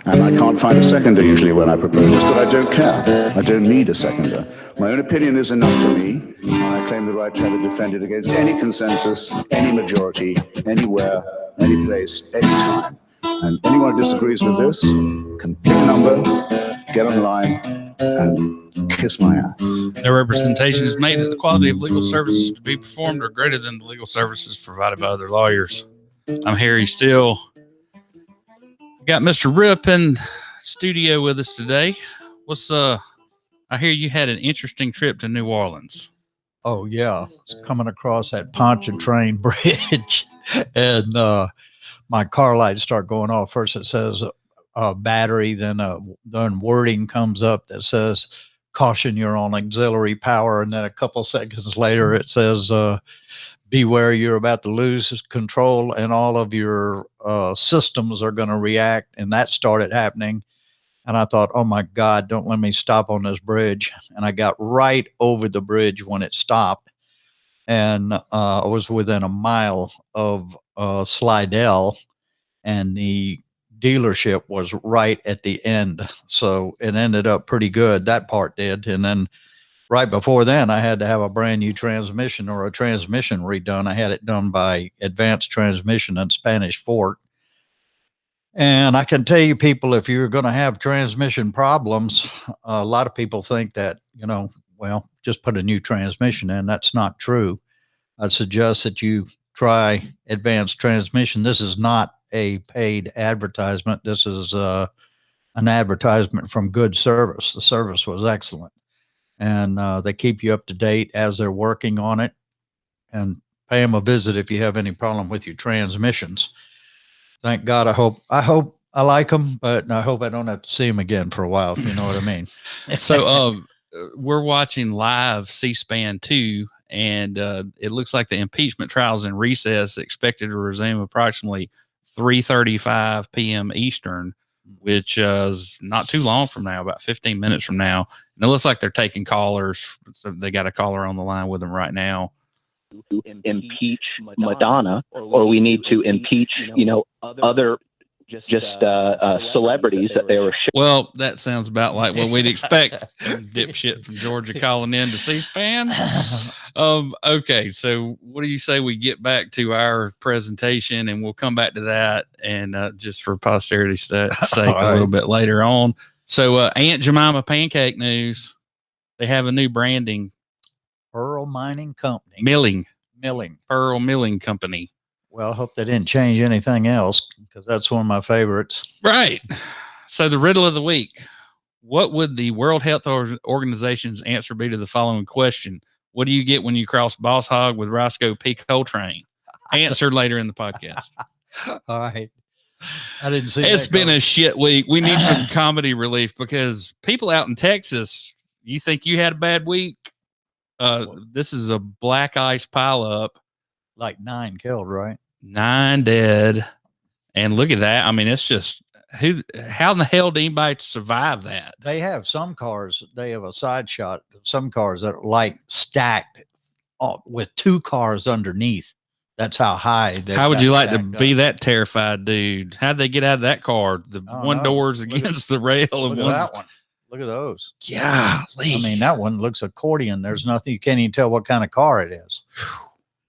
And I can't find a seconder usually when I propose this, but I don't care. I don't need a seconder. My own opinion is enough for me. I claim the right to have it defended against any consensus, any majority, anywhere, any place, any time. And anyone who disagrees with this can pick a number, get online, and kiss my ass. No representation is made that the quality of legal services to be performed are greater than the legal services provided by other lawyers. I'm Harry Steele. Got Mr. Rip in studio with us today. I hear you had an interesting trip to New Orleans. Oh yeah, it's coming across that Pontchartrain Bridge, and my car lights start going off. First it says battery, then wording comes up that says caution, you're on auxiliary power, and then a couple seconds later it says beware, you're about to lose control and all of your systems are going to react. And that started happening. And I thought, oh my God, don't let me stop on this bridge. And I got right over the bridge when it stopped. And I was within a mile of Slidell, and the dealership was right at the end. So it ended up pretty good. That part did. And then right before then, I had to have a brand new transmission or a transmission redone. I had it done by Advanced Transmission in Spanish Fort. And I can tell you, people, if you're going to have transmission problems, a lot of people think that, well, just put a new transmission in. That's not true. I suggest that you try Advanced Transmission. This is not a paid advertisement. This is an advertisement from good service. The service was excellent. And they keep you up to date as they're working on it. And pay them a visit if you have any problem with your transmissions. Thank God. I hope I like them, but I hope I don't have to see them again for a while, if you know what I mean. So we're watching live C-SPAN 2, and it looks like the impeachment trials in recess expected to resume approximately 3:35 p.m. Eastern, which is not too long from now, about 15 minutes from now. And it looks like they're taking callers. So they got a caller on the line with them right now. Impeach Madonna, or we need to impeach, other celebrities that they were. Well, that sounds about like what we'd expect from dipshit from Georgia calling in to C-SPAN. Okay, so what do you say we get back to our presentation, and we'll come back to that, and just for posterity's sake, a little bit later on. So Aunt Jemima Pancake News, they have a new branding. Pearl Mining Company. Milling. Pearl Milling Company. Well, I hope they didn't change anything else, because that's one of my favorites. Right. So the riddle of the week. What would the World Health Organization's answer be to the following question? What do you get when you cross Boss Hog with Roscoe P. Coltrane? Answer later in the podcast. All right. I didn't see It's been a shit week. We need some comedy relief, because people out in Texas, you think you had a bad week? This is a black ice pileup. Like 9 killed, right? 9 dead. And look at that. I mean, it's just, how in the hell did anybody survive that? They have some cars, they have a side shot, some cars that are like stacked with 2 cars underneath. That's how high. How would you like to be that terrified dude? How'd they get out of that car? The one door's against the rail. Look at that one. Look at those. Yeah. I mean, that one looks accordion. There's nothing, you can't even tell what kind of car it is.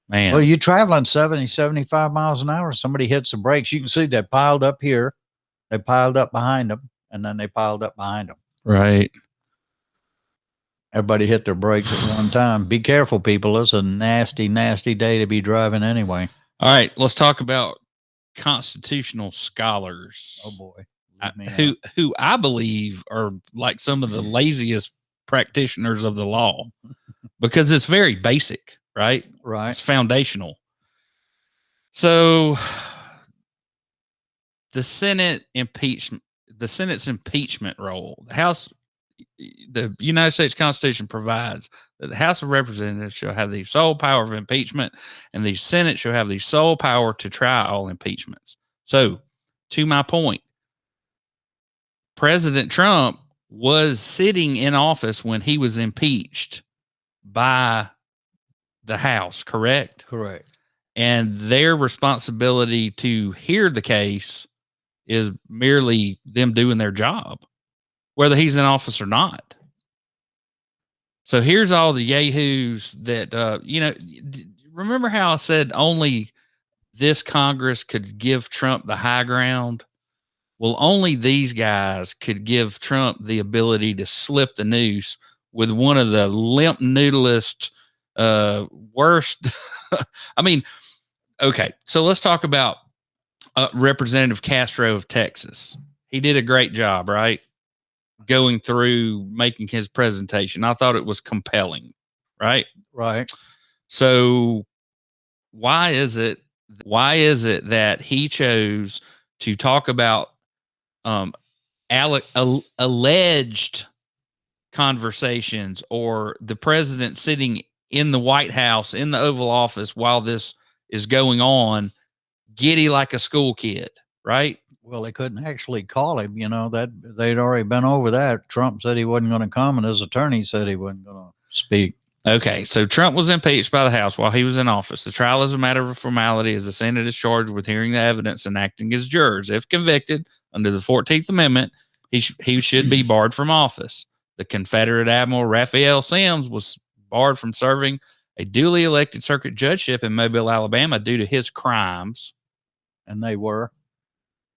Man. Well, you're traveling 70, 75 miles an hour. Somebody hits the brakes. You can see they piled up here. They piled up behind them, and then they piled up behind them. Right. Everybody hit their brakes at one time. Be careful, people. It's a nasty, nasty day to be driving anyway. All right. Let's talk about constitutional scholars. Oh, boy. Who I believe are like some of the laziest practitioners of the law, because it's very basic, right? Right. It's foundational. So the Senate's impeachment role, the United States Constitution provides that the House of Representatives shall have the sole power of impeachment, and the Senate shall have the sole power to try all impeachments. So, to my point, President Trump was sitting in office when he was impeached by the House, correct? Correct. And their responsibility to hear the case is merely them doing their job, whether he's in office or not. So here's all the yahoos that, remember how I said only this Congress could give Trump the high ground? Well, only these guys could give Trump the ability to slip the noose with one of the limp noodleest, worst. I mean, okay, so let's talk about Representative Castro of Texas. He did a great job, right? Going through making his presentation. I thought it was compelling, right? Right. So why is it that he chose to talk about alleged conversations or the president sitting in the White House in the Oval Office while this is going on, giddy like a school kid, right? Well, they couldn't actually call him, that they'd already been over that. Trump said he wasn't going to come, and his attorney said he wasn't going to speak. Okay, so Trump was impeached by the House while he was in office. The trial is a matter of formality as the Senate is charged with hearing the evidence and acting as jurors. If convicted under the 14th Amendment, he should be barred from office. The Confederate Admiral Raphael Sims was barred from serving a duly elected circuit judgeship in Mobile, Alabama due to his crimes. And they were?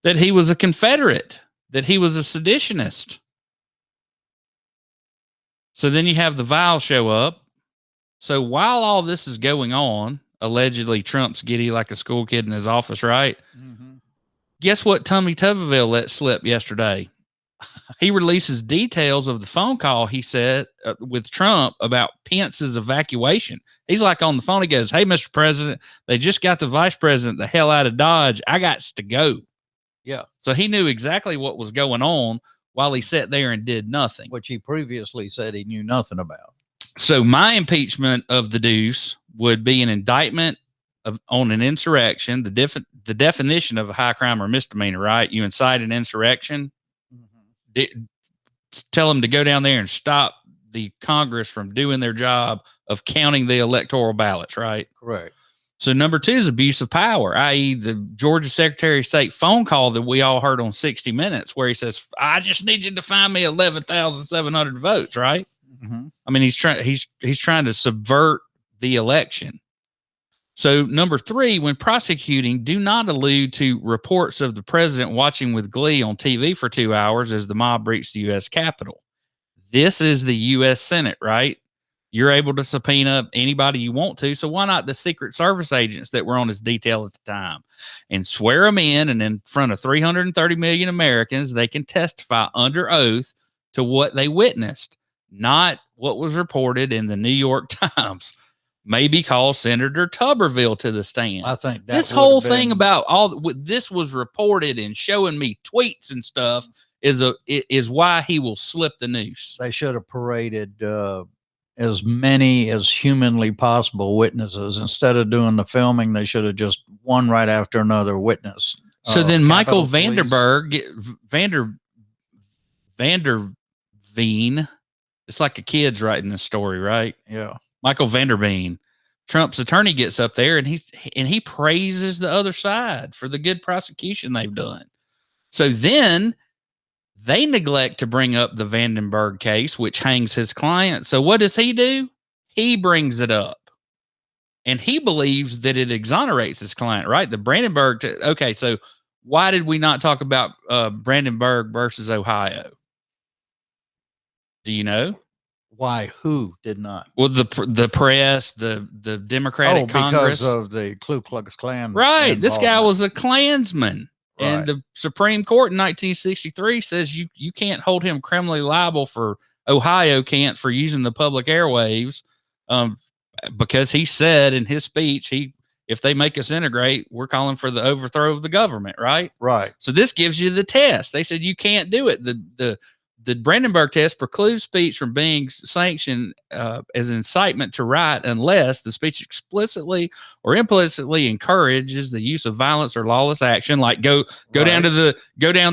That he was a Confederate, that he was a seditionist. So then you have the vial show up. So while all this is going on, allegedly Trump's giddy like a school kid in his office, right? Mm-hmm. Guess what Tommy Tuberville let slip yesterday? He releases details of the phone call he said with Trump about Pence's evacuation. He's like on the phone. He goes, "Hey, Mr. President, they just got the vice president the hell out of Dodge. I got to go." Yeah. So he knew exactly what was going on while he sat there and did nothing. Which he previously said he knew nothing about. So my impeachment of the deuce would be an indictment on an insurrection. The definition of a high crime or misdemeanor, right? You incite an insurrection. Mm-hmm. Tell them to go down there and stop the Congress from doing their job of counting the electoral ballots, right? Correct. So number 2 is abuse of power, i.e. the Georgia Secretary of State phone call that we all heard on 60 Minutes where he says, "I just need you to find me 11,700 votes," right? Mm-hmm. I mean, he's trying to subvert the election. So number 3, when prosecuting, do not allude to reports of the president watching with glee on TV for 2 hours as the mob breached the U.S. Capitol. This is the U.S. Senate, right? You're able to subpoena anybody you want to. So why not the Secret Service agents that were on his detail at the time and swear them in, and in front of 330 million Americans, they can testify under oath to what they witnessed, not what was reported in the New York Times. Maybe call Senator Tuberville to the stand. I think this whole thing about this was reported and showing me tweets and stuff is why he will slip the noose. They should have paraded as many as humanly possible witnesses. Instead of doing the filming, they should have just one right after another witness. So then Michael Vanderveen, it's like a kid's writing this story, right? Yeah. Michael Vanderveen, Trump's attorney, gets up there and he praises the other side for the good prosecution they've done. So then they neglect to bring up the Vandenberg case, which hangs his client. So what does he do? He brings it up. And he believes that it exonerates his client, right? The Brandenburg. Okay, so why did we not talk about Brandenburg versus Ohio? Do you know? Why? Who did not? Well, the press, the Democratic Congress. Because of the Ku Klux Klan. Right. This guy was a Klansman. Right. And the Supreme Court in 1963 says you can't hold him criminally liable for Ohio can't for using the public airwaves because he said in his speech, if they make us integrate, we're calling for the overthrow of the government, right? Right. So this gives you the test. They said you can't do it. The Brandenburg test precludes speech from being sanctioned as incitement to riot unless the speech explicitly or implicitly encourages the use of violence or lawless action, like go down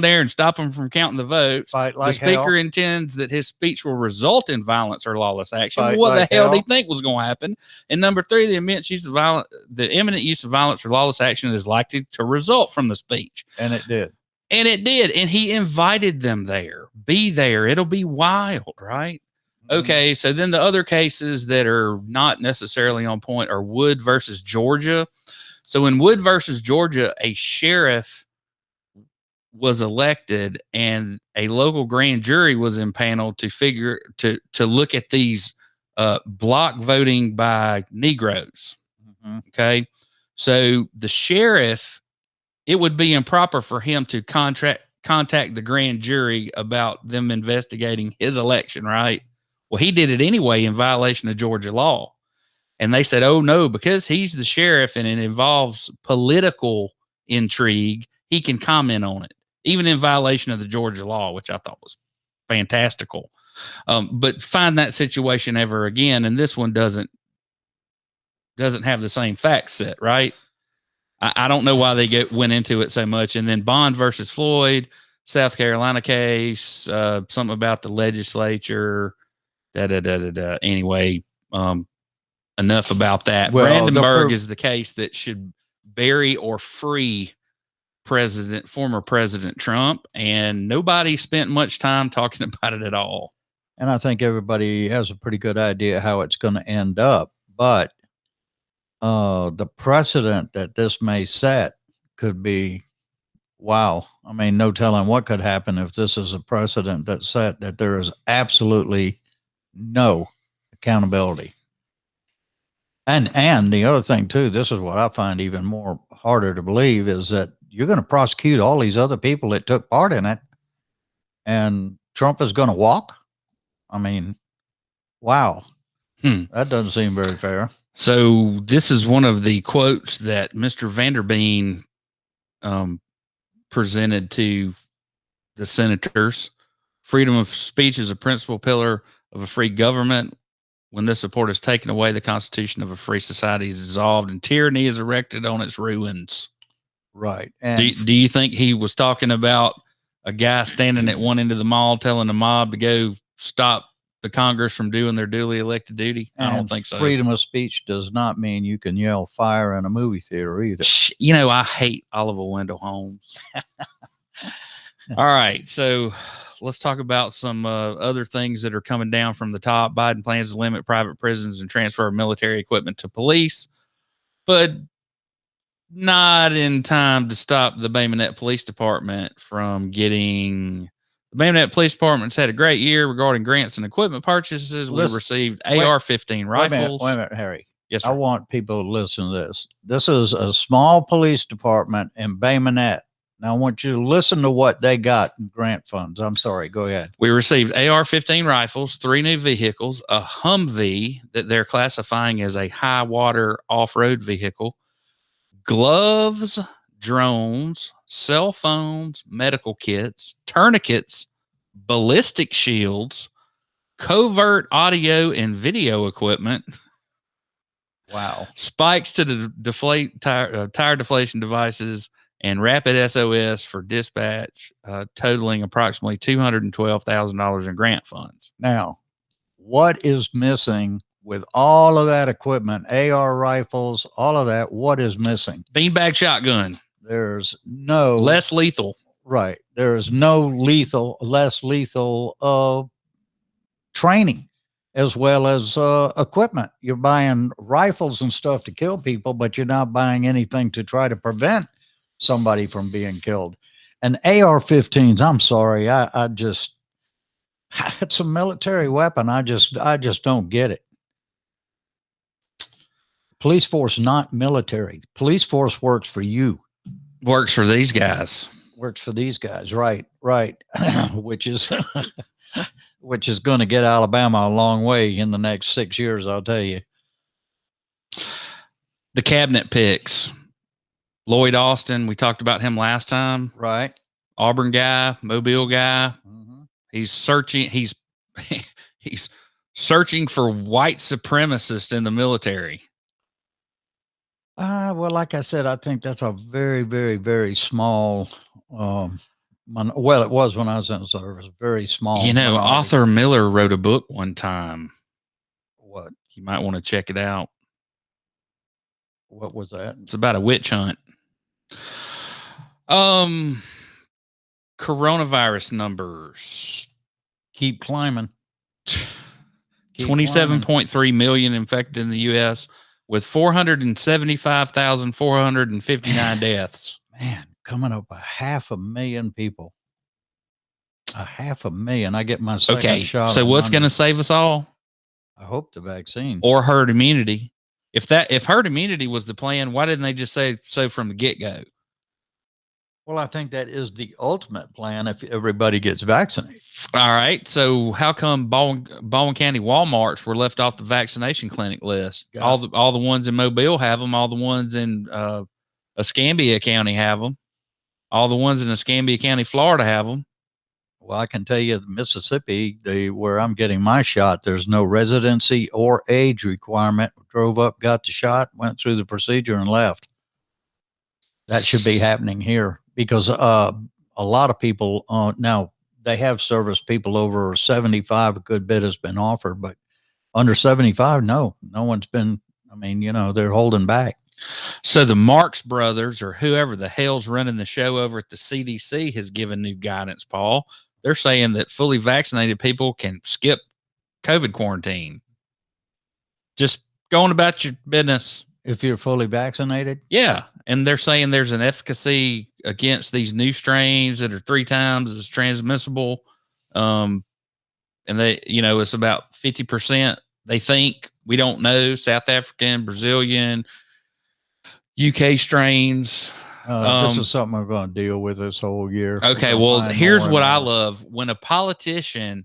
there and stop them from counting the votes. Fight like the speaker hell. Intends that his speech will result in violence or lawless action. Fight What like the hell do hell. you think was going to happen? And number 3, the immense use of the imminent use of violence or lawless action is likely to result from the speech. And it did. And it did. And he invited them there. Be there. It'll be wild, right? Okay. So then the other cases that are not necessarily on point are Wood versus Georgia. So in Wood versus Georgia, a sheriff was elected and a local grand jury was impaneled to look at these block voting by Negroes. Okay. So the sheriff, it would be improper for him to contact the grand jury about them investigating his election, right? Well, he did it anyway in violation of Georgia law. And they said, oh, no, because he's the sheriff and it involves political intrigue, he can comment on it, even in violation of the Georgia law, which I thought was fantastical. But find that situation ever again, and this one doesn't have the same fact set, right? I don't know why they went into it so much. And then Bond versus Floyd, South Carolina case, something about the legislature, Anyway, enough about that. Well, Brandenburg is the case that should bury or free former President Trump, and nobody spent much time talking about it at all. And I think everybody has a pretty good idea how it's going to end up. But the precedent that this may set could be, wow. I mean, no telling what could happen if this is a precedent that's set, that there is absolutely no accountability. And the other thing too, this is what I find even more harder to believe, is that you're going to prosecute all these other people that took part in it, and Trump is going to walk. I mean, wow. That doesn't seem very fair. So this is one of the quotes that Mr. Vanderbeen presented to the senators. Freedom of speech is a principal pillar of a free government. When this support is taken away, the constitution of a free society is dissolved and tyranny is erected on its ruins. Right. And do you think he was talking about a guy standing at one end of the mall telling the mob to go stop the Congress from doing their duly elected duty? I don't think so. Freedom of speech does not mean you can yell fire in a movie theater either. You know, I hate Oliver Wendell Holmes. All right. So let's talk about some other things that are coming down from the top. Biden plans to limit private prisons and transfer military equipment to police, but not in time to stop the Bay Minette Police Department from getting. The Bay Minette Police Department's had a great year regarding grants and equipment purchases. We've received AR-15 rifles. Wait a minute, Harry. Yes, sir. I want people to listen to this. This is a small police department in Bay Minette. Now, I want you to listen to what they got in grant funds. I'm sorry. Go ahead. We received AR-15 rifles, 3 new vehicles, a Humvee that they're classifying as a high water off-road vehicle, gloves, drones, cell phones, medical kits, tourniquets, ballistic shields, covert audio and video equipment. Wow. Spikes to deflate tire deflation devices, and rapid SOS for dispatch, totaling approximately $212,000 in grant funds. Now, what is missing with all of that equipment, AR rifles, all of that? What is missing? Beanbag shotgun. There's no less lethal. Right. There is no less lethal training, as well as equipment. You're buying rifles and stuff to kill people, but you're not buying anything to try to prevent somebody from being killed. And AR-15s, I'm sorry, I just, it's a military weapon. I just don't get it. Police force, not military. Police force works for you. Works for these guys. Works for these guys. Right. which is going to get Alabama a long way in the next 6 years, I'll tell you. The cabinet picks. Lloyd Austin, we talked about him last time. Right. Auburn guy, Mobile guy. Mm-hmm. He's searching. He's searching for white supremacists in the military. Well, like I said, I think that's a very, very, very small. Well, it was when I was in the service. Very small. You know, minority. Arthur Miller wrote a book one time. What? You might want to check it out. What was that? It's about a witch hunt. coronavirus numbers. Keep climbing. Keep 27.3 million infected in the U.S. with 475,459 deaths. Man, coming up 500,000 people. 500,000. I get my second shot. So on what's going to Monday. save us all? I hope the vaccine. Or herd immunity. If herd immunity was the plan, why didn't they just say so from the get-go? Well, I think that is the ultimate plan if everybody gets vaccinated. All right. So how come Baldwin County Walmarts were left off the vaccination clinic list? Yeah. All the ones in Mobile have them. All the ones in Escambia County have them. All the ones in Escambia County, Florida have them. Well, I can tell you, Mississippi, where I'm getting my shot, there's no residency or age requirement. Drove up, got the shot, went through the procedure, and left. That should be happening here because a lot of people now they have service people over 75. A good bit has been offered, but under 75, no one's been. I mean, they're holding back. So the Marx brothers or whoever the hell's running the show over at the CDC has given new guidance, Paul. They're saying that fully vaccinated people can skip COVID quarantine. Just going about your business. If you're fully vaccinated? Yeah. And they're saying there's an efficacy against these new strains that are 3 times as transmissible. And they, it's about 50%. They think, we don't know, South African, Brazilian, UK strains. This is something we're going to deal with this whole year. Okay. Well, here's what I love. When a politician,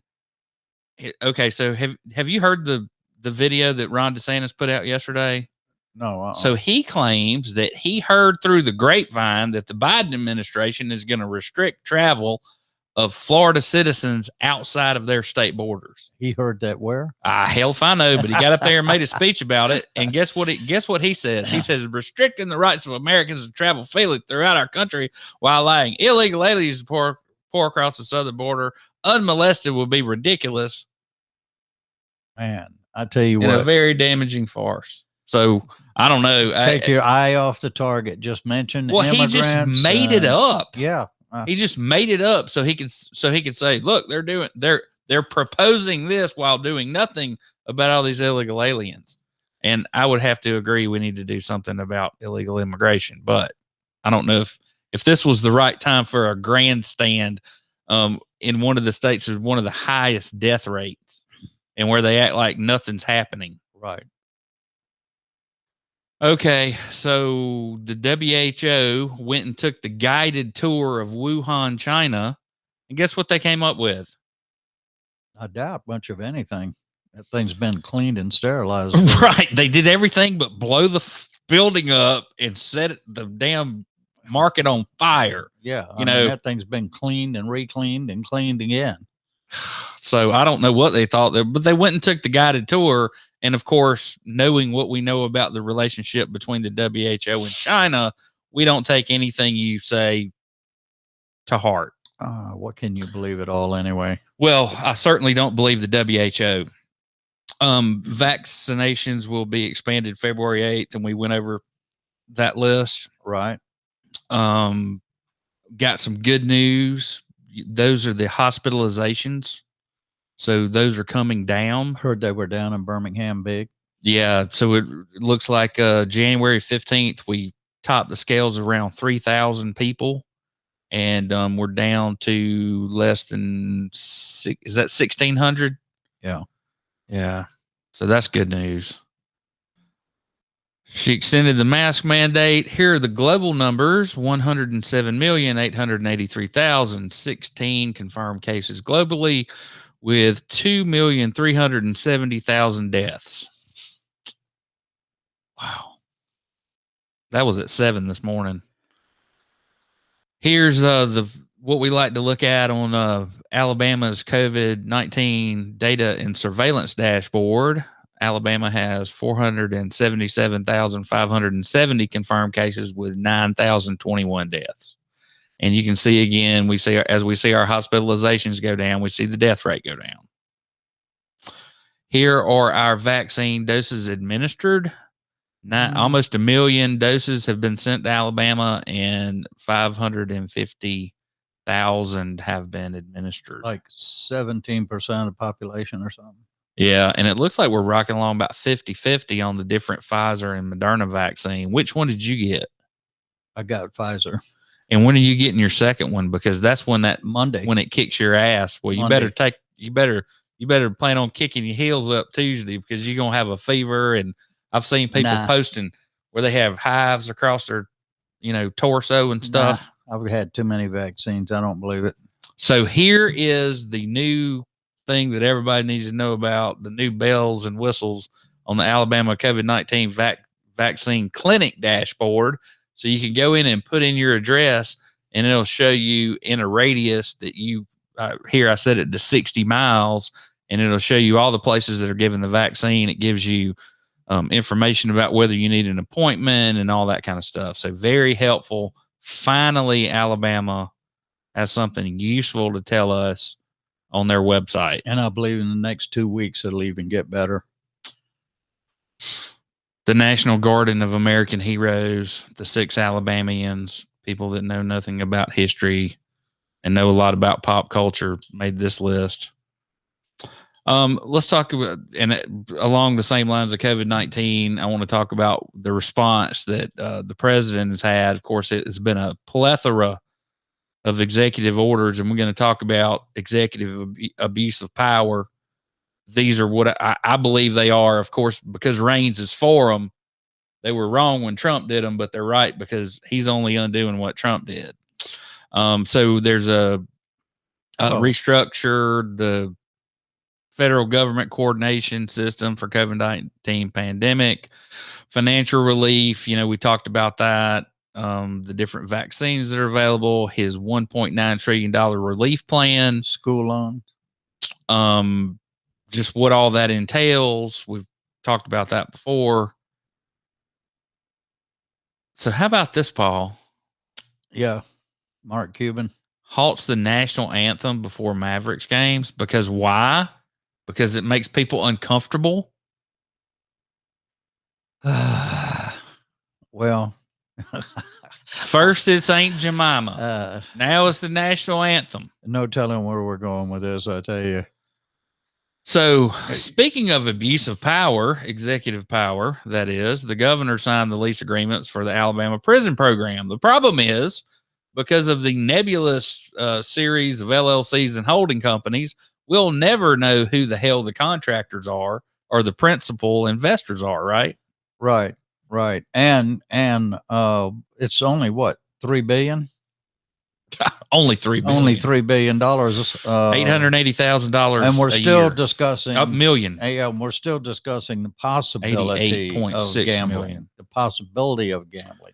okay. So have you heard the video that Ron DeSantis put out yesterday? No. So he claims that he heard through the grapevine that the Biden administration is going to restrict travel of Florida citizens outside of their state borders. He heard that where? Hell if I know, but he got up there and made a speech about it. And guess what he says? He says restricting the rights of Americans to travel freely throughout our country while allowing illegal aliens to pour across the southern border unmolested will be ridiculous. Man, I tell you what, a very damaging farce. So I don't know. Take your eye off the target. Just mention. Well, he just made it up. Yeah, he just made it up so he could say, look, they're proposing this while doing nothing about all these illegal aliens. And I would have to agree we need to do something about illegal immigration. But I don't know if this was the right time for a grandstand in one of the states with one of the highest death rates and where they act like nothing's happening. Right. Okay, so the WHO went and took the guided tour of Wuhan, China, and guess what they came up with? I doubt much of anything. That thing's been cleaned and sterilized. Right, they did everything but blow the building up and set the damn market on fire. Yeah, I mean, that thing's been cleaned and recleaned and cleaned again. So I don't know what they thought there, but they went and took the guided tour. And of course, knowing what we know about the relationship between the WHO and China, we don't take anything you say to heart. What can you believe at all anyway? Well, I certainly don't believe the WHO. Vaccinations will be expanded February 8th, and we went over that list. Right. Got some good news. Those are the hospitalizations. So those are coming down. Heard they were down in Birmingham big. Yeah. So it looks like January 15th, we topped the scales around 3,000 people. And we're down to less than is that 1,600? Yeah. Yeah. So that's good news. She extended the mask mandate. Here are the global numbers: 107,883,016 confirmed cases globally, with 2,370,000 deaths. Wow. That was at 7 this morning. Here's what we like to look at on Alabama's COVID-19 data and surveillance dashboard. Alabama has 477,570 confirmed cases with 9,021 deaths. And you can see again, as we see our hospitalizations go down, we see the death rate go down. Here are our vaccine doses administered. Almost 1 million doses have been sent to Alabama, and 550 have been administered. Like 17% of the population or something. Yeah, and it looks like we're rocking along about 50-50 on the different Pfizer and Moderna vaccine. Which one did you get? I got Pfizer. And when are you getting your second one? Because that's when Monday. when it kicks your ass. Well, you Monday. better plan on kicking your heels up Tuesday, because you're gonna have a fever. And I've seen people posting where they have hives across their, torso and stuff. I've had too many vaccines. I don't believe it. So here is the new thing that everybody needs to know about, the new bells and whistles on the Alabama COVID-19 vaccine clinic dashboard. So you can go in and put in your address, and it'll show you in a radius that here I set it to 60 miles, and it'll show you all the places that are giving the vaccine. It gives you information about whether you need an appointment and all that kind of stuff. So very helpful. Finally, Alabama has something useful to tell us on their website. And I believe in the next 2 weeks, it'll even get better. The National Garden of American Heroes, the 6 Alabamians, people that know nothing about history and know a lot about pop culture, made this list. Let's talk about, and along the same lines of COVID-19, I want to talk about the response that the president has had. Of course, it has been a plethora of executive orders, and we're going to talk about executive abuse of power. These are what I believe they are. Of course, because Reigns is for them. They were wrong when Trump did them, but they're right because he's only undoing what Trump did. So there's a restructure the federal government coordination system for COVID-19 pandemic, financial relief. We talked about that. The different vaccines that are available, his $1.9 trillion relief plan, school loan, just what all that entails. We've talked about that before. So how about this, Paul? Yeah. Mark Cuban halts the national anthem before Mavericks games. Because why? Because it makes people uncomfortable. Well, first it's Aunt Jemima. Now it's the national anthem. No telling where we're going with this, I tell you. So, speaking of abuse of power, executive power, that is, the governor signed the lease agreements for the Alabama prison program. The problem is, because of the nebulous series of LLCs and holding companies, we'll never know who the hell the contractors are or the principal investors are, right? Right. And it's only what, $3 billion? Only $3 billion. Only $3 billion. $880,000. And we're still discussing a million. Yeah, we're still discussing the possibility of gambling. Million. The possibility of gambling.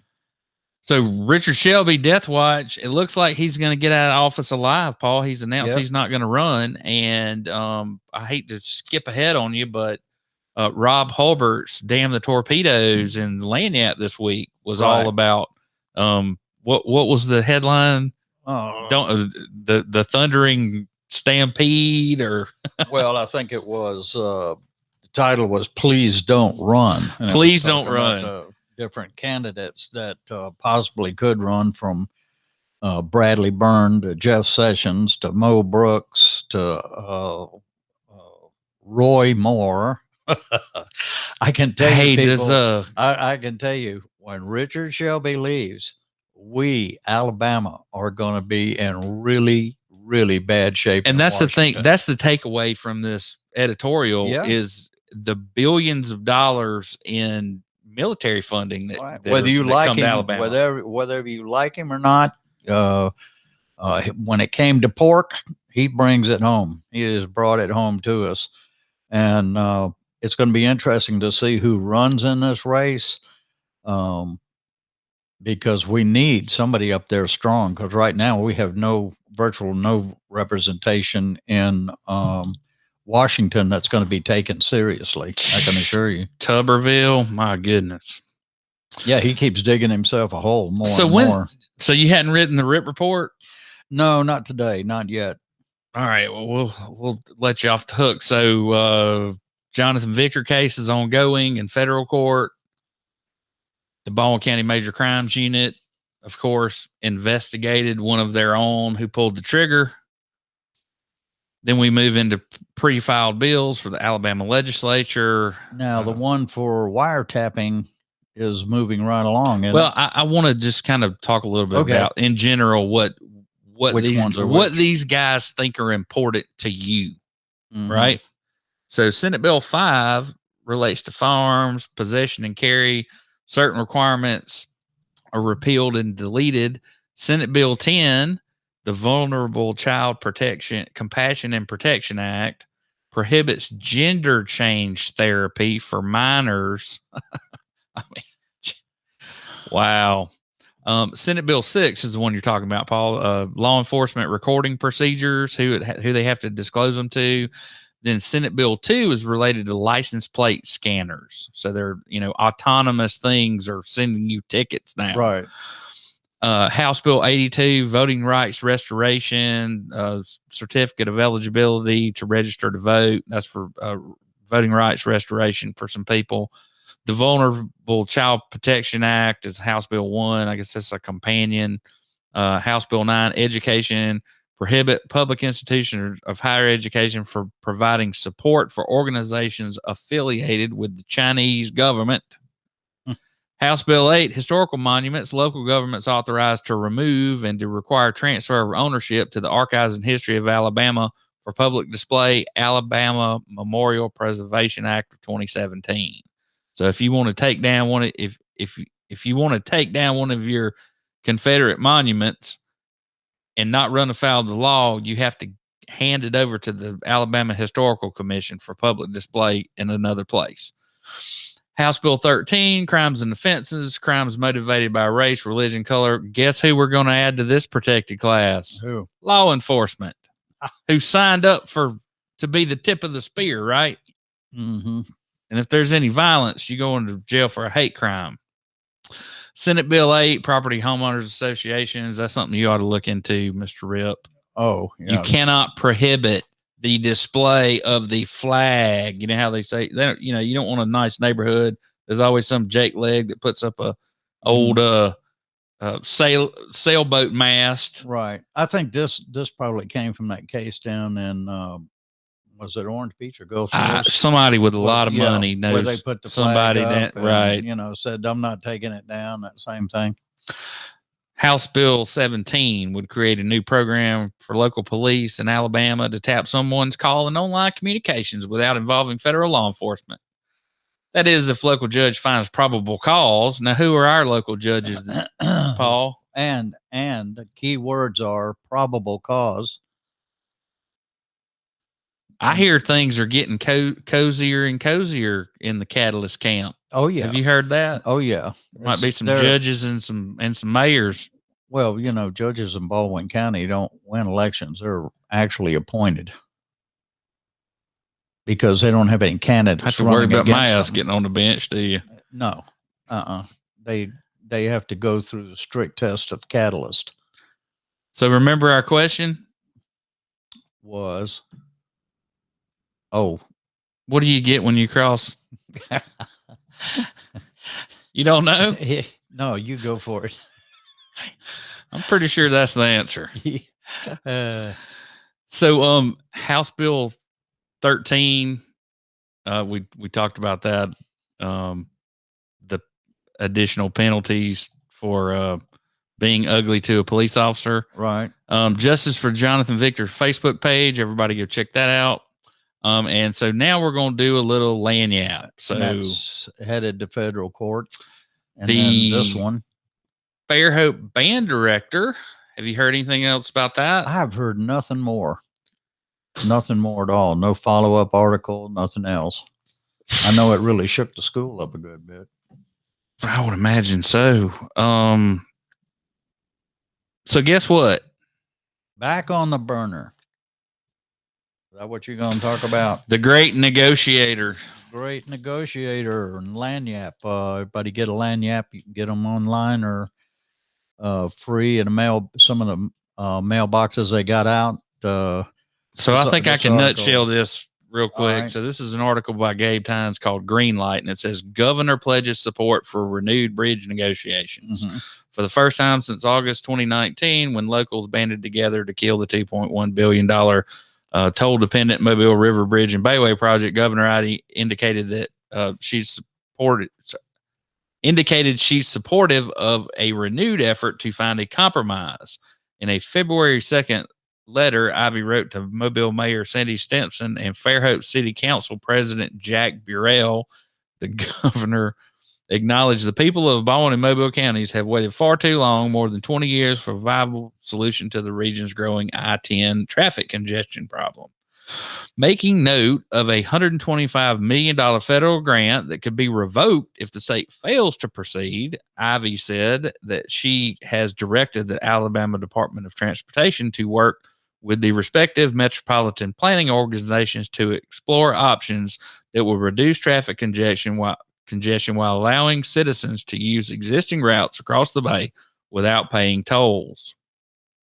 So Richard Shelby, Death Watch. It looks like he's going to get out of office alive, Paul. He's announced he's not going to run. And I hate to skip ahead on you, but Rob Hulbert's "Damn the Torpedoes" in Lanyat this week was all about what was the headline? The thundering stampede, or well, I think it was the title was "Please Don't Run." Please don't run. Different candidates that possibly could run, from Bradley Byrne to Jeff Sessions to Mo Brooks to Roy Moore. I can tell you, people, I can tell you, when Richard Shelby leaves, we, Alabama, are going to be in really, really bad shape. And that's the thing. That's the takeaway from this editorial is the billions of dollars in military funding that whether you like him, whether you like him or not, when it came to pork, he brings it home. He has brought it home to us. And it's going to be interesting to see who runs in this race. Because we need somebody up there strong, because right now we have virtual no representation in Washington that's going to be taken seriously. I can assure you. Tuberville, my goodness. Yeah, he keeps digging himself a hole more. So you hadn't written the RIP report? No, not today, not yet. All right, well, we'll let you off the hook. So Jonathan Victor case is ongoing in federal court. The Baldwin County Major Crimes Unit of course, investigated one of their own who pulled the trigger. Then we move into pre-filed bills for the Alabama legislature. Now, the one for wiretapping is moving right along. Well, I want to just kind of talk a little bit about, in general, what these guys think are important to you, right? So, Senate Bill 5 relates to firearms, possession and carry. Certain requirements are repealed and deleted. Senate Bill 10, the Vulnerable Child Protection, Compassion and Protection Act, prohibits gender change therapy for minors. I mean, wow. Senate Bill 6 is the one you're talking about, Paul. Law enforcement recording procedures, who they have to disclose them to. Then Senate Bill 2 is related to license plate scanners. So they're, autonomous things are sending you tickets now. Right. House Bill 82, voting rights restoration, certificate of eligibility to register to vote. That's for voting rights restoration for some people. The Vulnerable Child Protection Act is House Bill 1. I guess that's a companion. House Bill 9, education, prohibit public institutions of higher education for providing support for organizations affiliated with the Chinese government. House Bill 8, historical monuments, local governments authorized to remove and to require transfer of ownership to the Archives and History of Alabama for public display, Alabama Memorial Preservation Act of 2017. So if you want to take down if you want to take down one of your Confederate monuments and not run afoul of the law, you have to hand it over to the Alabama Historical Commission for public display in another place. House Bill 13, crimes and offenses, crimes motivated by race, religion, color. Guess who we're going to add to this protected class? Who? Law enforcement, who signed up to be the tip of the spear, right? Mm-hmm. And if there's any violence, you go into jail for a hate crime. Senate Bill 8, property homeowners associations. That's something you ought to look into, Mr. Rip. Oh, yeah. You cannot prohibit the display of the flag. You know how they say that, you don't want a nice neighborhood. There's always some Jake leg that puts up a old sailboat mast. Right. I think this probably came from that case down in was it Orange Beach or Gulf Shores? Somebody with a lot of money knows where they put the somebody flag up that right. Said I'm not taking it down. That same thing. House Bill 17 would create a new program for local police in Alabama to tap someone's call and online communications without involving federal law enforcement. That is, if local judge finds probable cause. Now, who are our local judges, Paul? And the key words are probable cause. I hear things are getting cozier and cozier in the Catalyst camp. Oh yeah. Have you heard that? Oh yeah. There might be some judges and some mayors. Well, judges in Baldwin County don't win elections. They're actually appointed because they don't have any candidates. I have to worry about my ass getting on the bench, do you? No. They have to go through the strict test of Catalyst. So remember our question? Was. Oh. What do you get when you cross? You don't know? No, you go for it. I'm pretty sure that's the answer. So, House Bill 13, we talked about that. The additional penalties for being ugly to a police officer. Right. Justice for Jonathan Victor's Facebook page. Everybody go check that out. And so now we're going to do a little lanyap. So that's headed to federal court. And then this one. Fairhope band director. Have you heard anything else about that? I've heard nothing more. Nothing more at all. No follow-up article, nothing else. I know it really shook the school up a good bit. I would imagine so. So guess what? Back on the burner. Is that what you're going to talk about? The great negotiator. Great negotiator and lanyap. Everybody get a lanyap. You can get them online or free in the mail. Some of the mailboxes they got out. So I think I can nutshell this real quick. right. So this is an article by Gabe Tynes called Green Light, and it says governor pledges support for renewed bridge negotiations. For the first time since August 2019, when locals banded together to kill the $2.1 billion toll-dependent Mobile River Bridge and Bayway project, Governor Ivey indicated that she's supportive of a renewed effort to find a compromise. In a February 2nd letter, Ivey wrote to Mobile Mayor Sandy Stimpson and Fairhope City Council President Jack Burrell. The governor acknowledged the people of Baldwin and Mobile counties have waited far too long, more than 20 years, for a viable solution to the region's growing I-10 traffic congestion problem. Making note of a $125 million federal grant that could be revoked if the state fails to proceed, Ivey said that she has directed the Alabama Department of Transportation to work with the respective metropolitan planning organizations to explore options that will reduce traffic congestion while allowing citizens to use existing routes across the bay without paying tolls.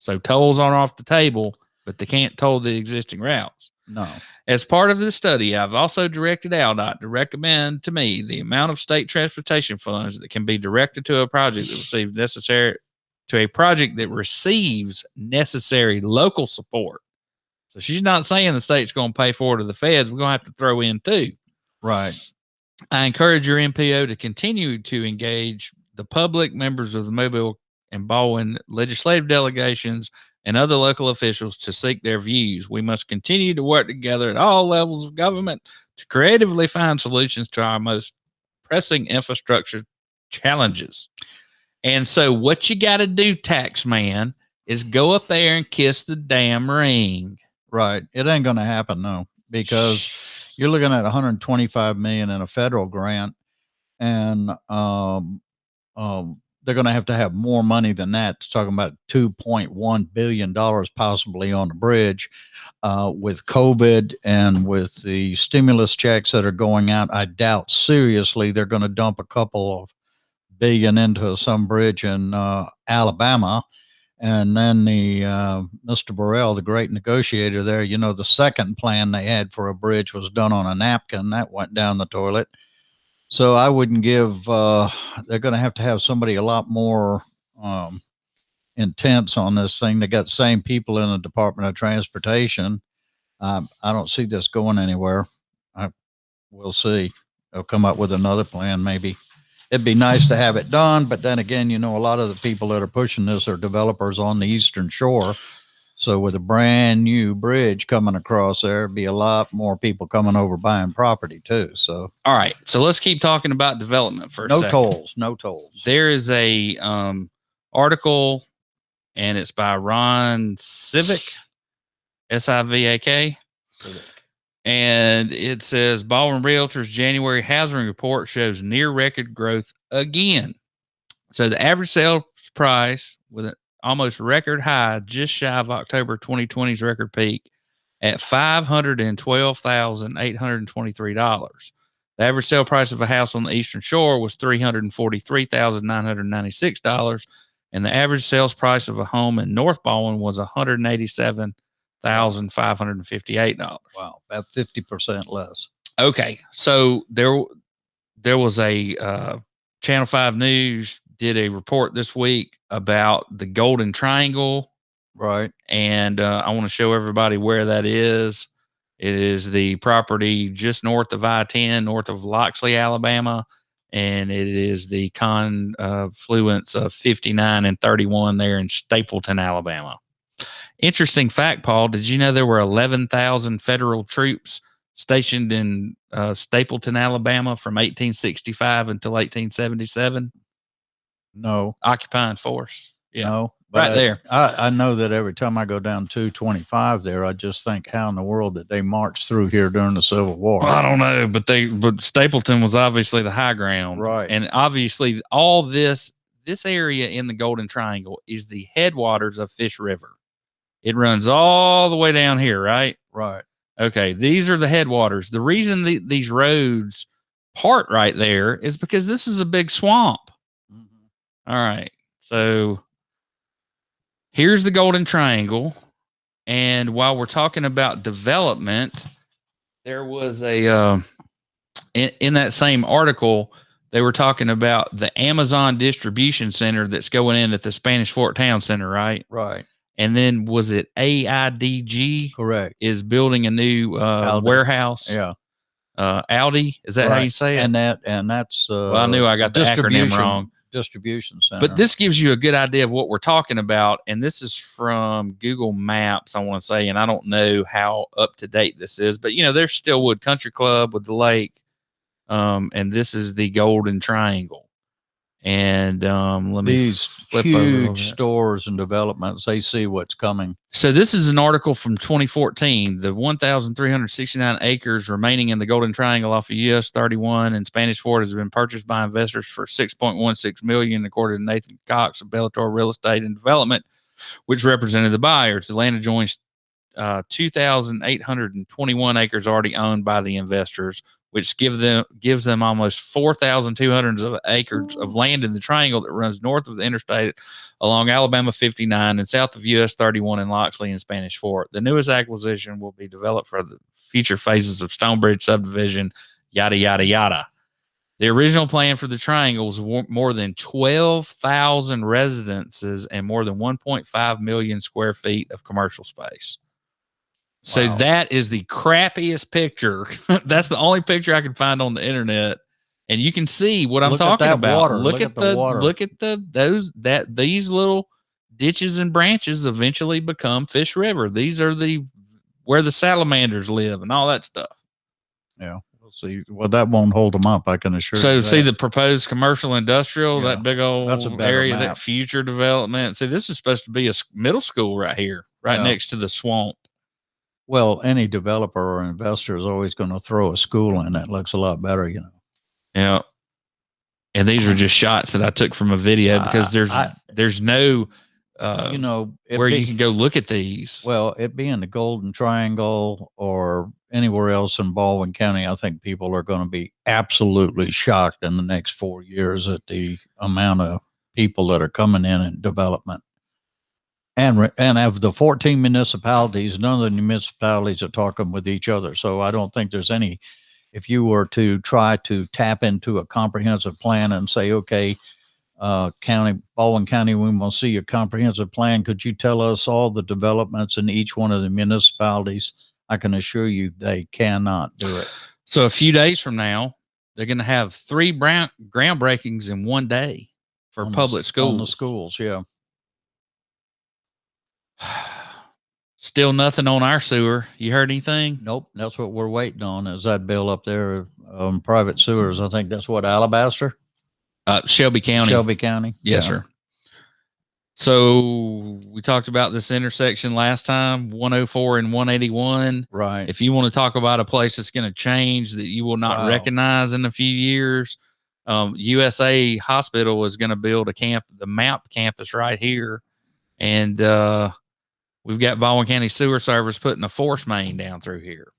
So tolls aren't off the table, but they can't toll the existing routes. No. As part of this study, I've also directed ALDOT to recommend to me the amount of state transportation funds that can be directed to a project that receives necessary local support. So she's not saying the state's going to pay for it or the feds. We're going to have to throw in too. Right. I encourage your MPO to continue to engage the public, members of the Mobile and Baldwin legislative delegations, and other local officials to seek their views. We must continue to work together at all levels of government to creatively find solutions to our most pressing infrastructure challenges. And so what you got to do, tax man, is go up there and kiss the damn ring. Right. It ain't going to happen, no, because you're looking at 125 million in a federal grant, and they're going to have more money than that. It's talking about $2.1 billion possibly on the bridge. With COVID and with the stimulus checks that are going out, I doubt seriously they're going to dump a couple of billion into some bridge in Alabama. And then the Mr. Burrell, the great negotiator there, you know, the second plan they had for a bridge was done on a napkin. That went down the toilet. So I wouldn't give, they're going to have somebody a lot more intense on this thing. They got the same people in the Department of Transportation. I don't see this going anywhere. We'll see. They'll come up with another plan, maybe. It'd be nice to have it done, but then again, you know, a lot of the people that are pushing this are developers on the Eastern Shore. So with a brand new bridge coming across there, it'd be a lot more people coming over buying property too. So, all right. So let's keep talking about development for a second. No tolls. There is a article, and it's by Ron Sivak, Sivak. And it says Baldwin Realtors January housing report shows near record growth again. So the average sales price with an almost record high, just shy of October 2020's record peak at $512,823. The average sale price of a house on the Eastern Shore was $343,996, and the average sales price of a home in North Baldwin was $187,558. Wow, about 50% less. Okay, so there was a Channel 5 News did a report this week about the Golden Triangle. Right. And I want to show everybody where that is. It is the property just north of I-10, north of Loxley, Alabama. And it is the confluence of 59 and 31 there in Stapleton, Alabama. Interesting fact, Paul, did you know there were 11,000 federal troops stationed in Stapleton, Alabama from 1865 until 1877? No. Occupying force. Yeah. No. Right there. I know that every time I go down 225 there, I just think, how in the world did they march through here during the Civil War? Well, I don't know, but Stapleton was obviously the high ground. Right. And obviously all this area in the Golden Triangle is the headwaters of Fish River. It runs all the way down here, right? Right. Okay. These are the headwaters. The reason these roads part right there is because this is a big swamp. Mm-hmm. All right. So here's the Golden Triangle. And while we're talking about development, there was a in that same article, they were talking about the Amazon distribution center that's going in at the Spanish Fort Town Center, right? Right. And then was it AIDG Correct. is building a new warehouse? Yeah. Audi, is that how you say it? And that's Well, I knew I got the acronym wrong. Distribution center. But this gives you a good idea of what we're talking about. And this is from Google Maps, I want to say. And I don't know how up to date this is, but there's Stillwood Country Club with the lake. And this is the Golden Triangle. And let me these flip huge stores and developments, they see what's coming. So this is an article from 2014. The 1,369 acres remaining in the Golden Triangle off of US 31 and Spanish Fort has been purchased by investors for $6.16 million, according to Nathan Cox of Bellator Real Estate and Development, which represented the buyers. The land adjoins 2,821 acres already owned by the investors, which gives them almost 4,200 acres of land in the triangle that runs north of the interstate along Alabama 59 and south of US 31 in Loxley and Spanish Fort. The newest acquisition will be developed for the future phases of Stonebridge subdivision, yada, yada, yada. The original plan for the triangle was more than 12,000 residences and more than 1.5 million square feet of commercial space. So that is the crappiest picture. That's the only picture I can find on the internet, and you can see what I'm talking about. Water. Look at the water. Look at these little ditches and branches eventually become Fish River. These are where the salamanders live and all that stuff. Yeah, we'll see. Well, that won't hold them up, I can assure you. So see the proposed commercial industrial, that big old area, map. that future development. See, this is supposed to be a middle school right here, next to the swamp. Well, any developer or investor is always going to throw a school in that looks a lot better, Yeah. And these are just shots that I took from a video because there's no, where you can go look at these. Well, it being the Golden Triangle or anywhere else in Baldwin County, I think people are going to be absolutely shocked in the next 4 years at the amount of people that are coming in development. And of the 14 municipalities, none of the municipalities are talking with each other. So I don't think there's any, if you were to try to tap into a comprehensive plan and say, okay, Baldwin County, we want to see a comprehensive plan. Could you tell us all the developments in each one of the municipalities? I can assure you they cannot do it. So a few days from now, they're going to have 3 groundbreakings in one day for public schools. On the schools, yeah. Still nothing on our sewer. You heard anything? Nope. That's what we're waiting on, is that bill up there, private sewers. I think that's what, Alabaster? Shelby County. Shelby County. Yes, sir. So we talked about this intersection last time, 104 and 181. Right. If you want to talk about a place that's going to change that you will not recognize in a few years, USA Hospital is going to build the MAP campus right here. And we've got Baldwin County Sewer Service putting a force main down through here.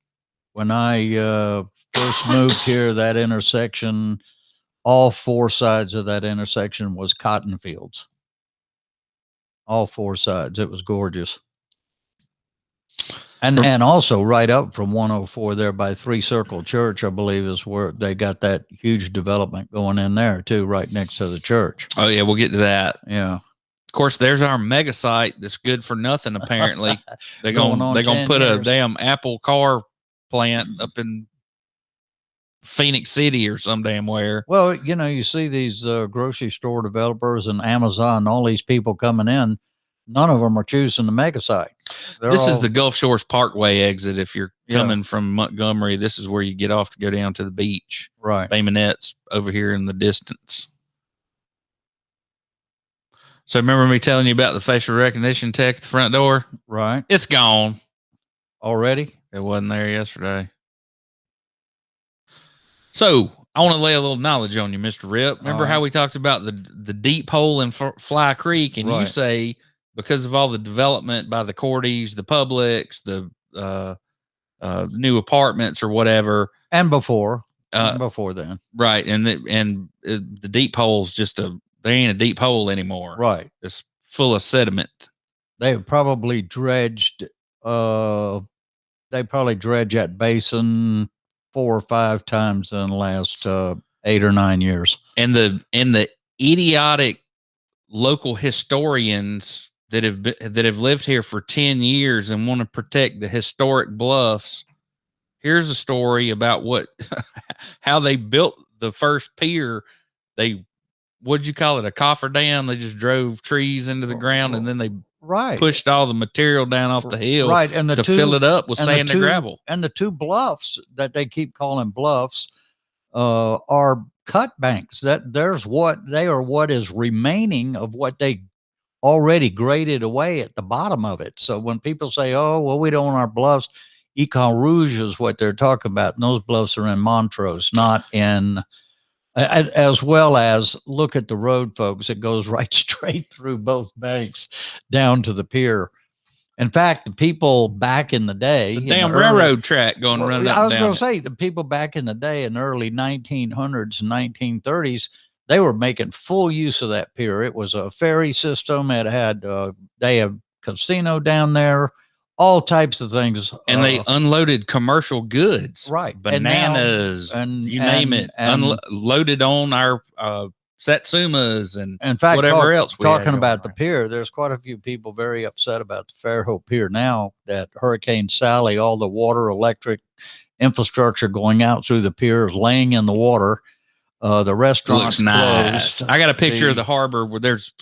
When I first moved here, that intersection, all 4 sides of that intersection was cotton fields. All 4 sides. It was gorgeous. And also right up from 104 there by 3 Circle Church, I believe is where they got that huge development going in there too, right next to the church. Oh yeah, we'll get to that. Yeah. Of course, there's our mega site that's good for nothing. Apparently, they're gonna put a damn Apple car plant up in Phoenix City or some damn where. Well, you see these grocery store developers and Amazon, all these people coming in. None of them are choosing the mega site. This is the Gulf Shores Parkway exit. If you're coming from Montgomery, this is where you get off to go down to the beach. Right. Bay Minette's over here in the distance. So remember me telling you about the facial recognition tech at the front door? Right. It's gone. Already? It wasn't there yesterday. So I want to lay a little knowledge on you, Mr. Rip. Remember how we talked about the deep hole in Fly Creek, and you say because of all the development by the Cordies, the Publix, the new apartments or whatever, and before then, right? And the deep hole's they ain't a deep hole anymore, right? It's full of sediment. They've probably dredged they probably dredge that basin 4 or 5 times in the last 8 or 9 years. And the idiotic local historians that have lived here for 10 years and want to protect the historic bluffs. Here's a story about how they built the first pier. What'd you call it? A cofferdam. They just drove trees into the ground and then they pushed all the material down off the hill and to fill it up with sand and gravel. And the 2 bluffs that they keep calling bluffs are cut banks. They are what is remaining of what they already graded away at the bottom of it. So when people say, oh, well, we don't want our bluffs, Econ Rouge is what they're talking about. And those bluffs are in Montrose, not in, as well as look at the road, folks. It goes right straight through both banks down to the pier. In fact, the people back in the day, it's a damn railroad track going running up and down. I was going to say, the people back in the day in the early 1900s and 1930s, they were making full use of that pier. It was a ferry system. It had they have casino down there, all types of things, and they unloaded commercial goods, right? Bananas, and you name it, unloaded on our Satsumas and in fact, whatever else. Talking about the pier, there's quite a few people very upset about the Fairhope Pier now that Hurricane Sally, all the water, electric infrastructure going out through the pier is laying in the water. The restaurant looks nice. I got a picture of the harbor where there's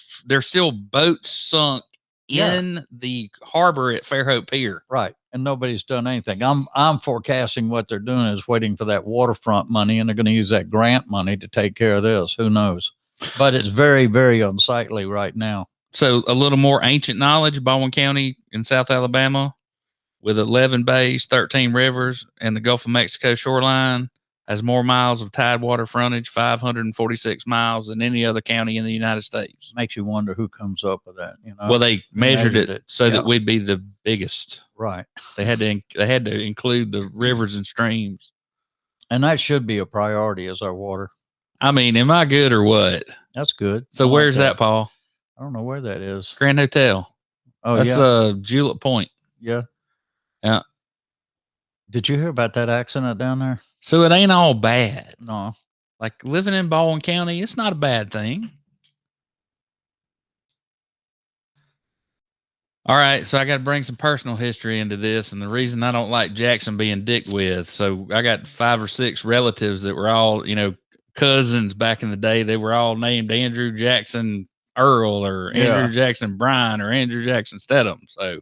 still boats sunk in the harbor at Fairhope Pier. Right. And nobody's done anything. I'm forecasting what they're doing is waiting for that waterfront money, and they're going to use that grant money to take care of this. Who knows? But it's very, very unsightly right now. So a little more ancient knowledge, Baldwin County in South Alabama with 11 bays, 13 rivers, and the Gulf of Mexico shoreline has more miles of tidewater frontage, 546 miles, than any other county in the United States. Makes you wonder who comes up with that. You know, well, they measured it so that we'd be the biggest. Right. They had to include the rivers and streams, and that should be a priority as our water. I mean, am I good or what? That's good. So where's that, Paul? I don't know where that is. Grand Hotel. Oh, that's Julep Point. Yeah. Yeah. Did you hear about that accident down there? So it ain't all bad. No. Like living in Baldwin County, it's not a bad thing. All right, so I got to bring some personal history into this, and the reason I don't like Jackson being dicked with. So I got 5 or 6 relatives that were all, cousins back in the day. They were all named Andrew Jackson Earl or Andrew Jackson Bryan or Andrew Jackson Stedham. So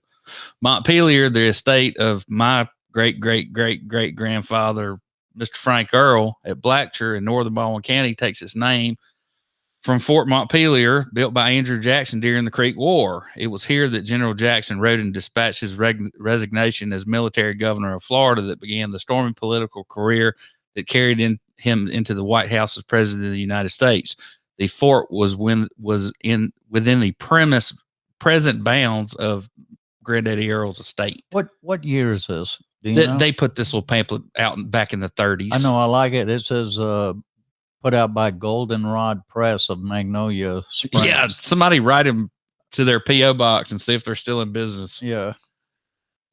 Montpelier, the estate of my great-great-great-great-grandfather, Mr. Frank Earl at Blackshire in northern Baldwin County, takes its name from Fort Montpelier, built by Andrew Jackson during the Creek War. It was here that General Jackson wrote and dispatched his resignation as military governor of Florida that began the stormy political career that carried him into the White House as president of the United States. The fort was within the present bounds of Granddaddy Earl's estate. What year is this? They put this little pamphlet out back in the 30s. I know. I like it. It says put out by Goldenrod Press of Magnolia Springs. Yeah, somebody write them to their P.O. box and see if they're still in business. Yeah.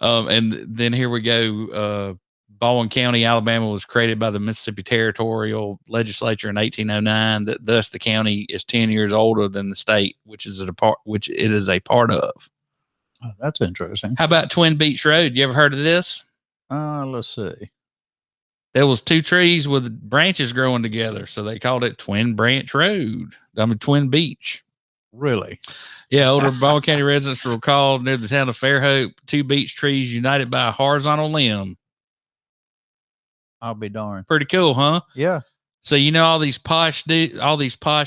And then here we go. Baldwin County, Alabama was created by the Mississippi Territorial Legislature in 1809. Thus, the county is 10 years older than the state, which it is a part of. Oh, that's interesting. How about Twin Beach Road? You ever heard of this? Let's see. There was 2 trees with branches growing together, so they called it Twin Branch Road. Twin Beach. Really? Yeah, older Baldwin County residents were called near the town of Fairhope 2 beech trees united by a horizontal limb. I'll be darned. Pretty cool, huh? Yeah. So all these posh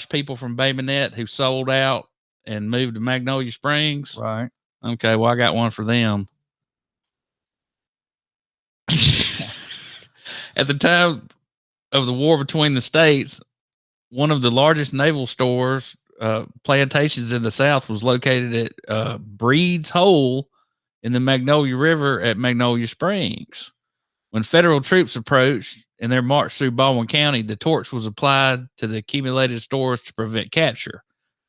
people from Bay Minette who sold out and moved to Magnolia Springs. Right. Okay, well, I got one for them. At the time of the war between the states, one of the largest naval stores, plantations in the South, was located at Breed's Hole in the Magnolia River at Magnolia Springs. When federal troops approached in their march through Baldwin County, the torch was applied to the accumulated stores to prevent capture.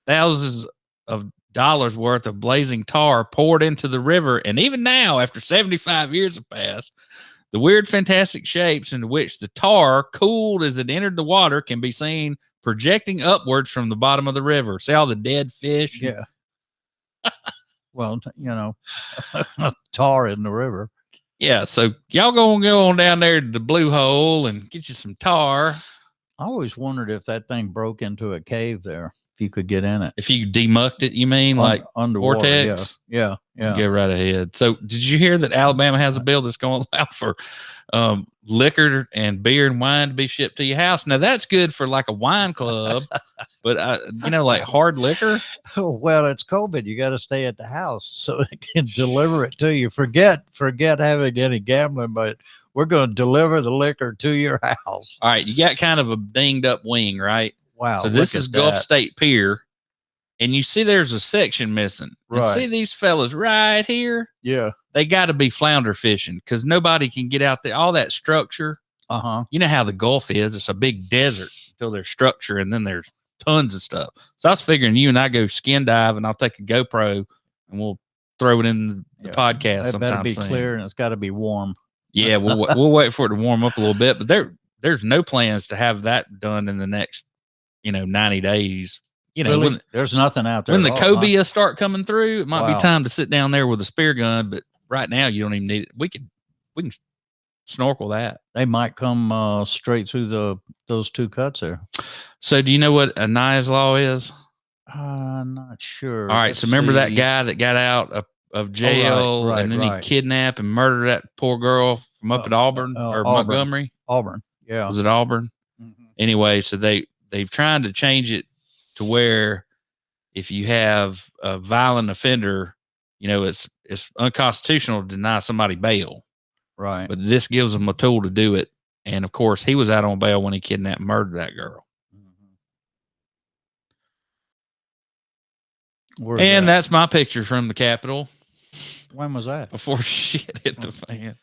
Thousands of worth of blazing tar poured into the river. And even now, after 75 years have passed, the weird, fantastic shapes into which the tar cooled as it entered the water can be seen projecting upwards from the bottom of the river. See all the dead fish? Yeah. Well, tar in the river. Yeah. So y'all go on down there to the Blue Hole and get you some tar. I always wondered if that thing broke into a cave there, if you could get in it. If you demucked it, you mean like underwater? vortex? Yeah. Go right ahead. So did you hear that Alabama has a bill that's going to allow for liquor and beer and wine to be shipped to your house? Now that's good for like a wine club, but like hard liquor. Well, it's COVID. You got to stay at the house so it can deliver it to you. Forget having any gambling, but we're going to deliver the liquor to your house. All right, you got kind of a dinged up wing, right? Wow. So this is Gulf State Pier, and you see there's a section missing. Right. And see these fellas right here? Yeah. They got to be flounder fishing because nobody can get out there. All that structure. You know how the Gulf is. It's a big desert until there's structure, and then there's tons of stuff. So I was figuring you and I go skin dive, and I'll take a GoPro, and we'll throw it in the podcast. It better be clear, and it's got to be warm. Yeah, we'll wait for it to warm up a little bit, but there's no plans to have that done in the next 90 days. Really? When there's nothing out there. When the cobia start coming through, it might be time to sit down there with a spear gun, but right now you don't even need it. We can snorkel that. They might come straight through those two cuts there. So do you know what Anaya's law is? I'm not sure. All right, so remember that guy that got out of jail and then he kidnapped and murdered that poor girl from up at Auburn or Montgomery? Auburn, yeah. Was it Auburn? Mm-hmm. Anyway, so they've tried to change it to where if you have a violent offender, it's unconstitutional to deny somebody bail. Right. But this gives them a tool to do it. And of course, he was out on bail when he kidnapped and murdered that girl. Mm-hmm. And that's my picture from the Capitol. When was that? Before shit hit the fan.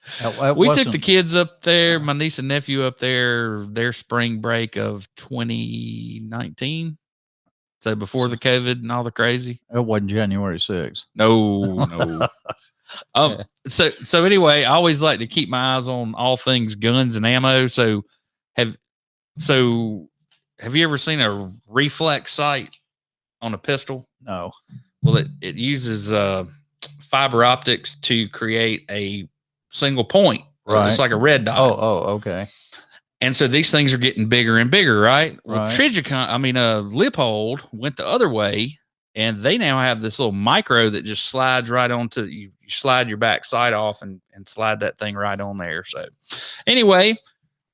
We took the kids up there, my niece and nephew up there, their spring break of 2019. So before the COVID and all the crazy. It wasn't January 6th. No. So anyway, I always like to keep my eyes on all things guns and ammo. So have you ever seen a reflex sight on a pistol? No. Well, it uses fiber optics to create a single point. Right. It's like a red dot. Oh, okay. And so these things are getting bigger and bigger, right? Well, Lippold went the other way, and they now have this little micro that just slides right onto you. You slide your back sight off and slide that thing right on there. So anyway,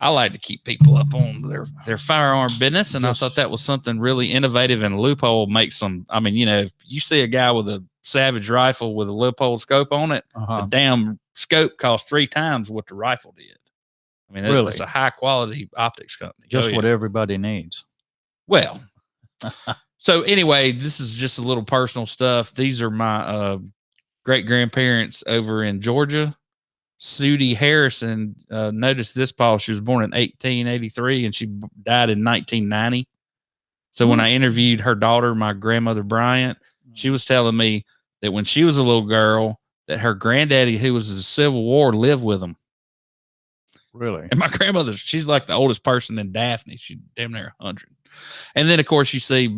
I like to keep people up on their firearm business, and I thought that was something really innovative, and Loophole makes them. I mean, if you see a guy with a Savage rifle with a Loophole scope on it, the damn scope costs 3 times what the rifle did. I mean, really? It's a high quality optics company. Just what everybody needs. Well, so anyway, this is just a little personal stuff. These are my great grandparents over in Georgia. Sudie Harrison, noticed this, Paul. She was born in 1883 and she died in 1990. So when I interviewed her daughter, my grandmother Bryant, she was telling me that when she was a little girl, that her granddaddy, who was in the Civil War, lived with them. Really? And my grandmother, she's like the oldest person in Daphne. She's damn near 100. And then, of course, you see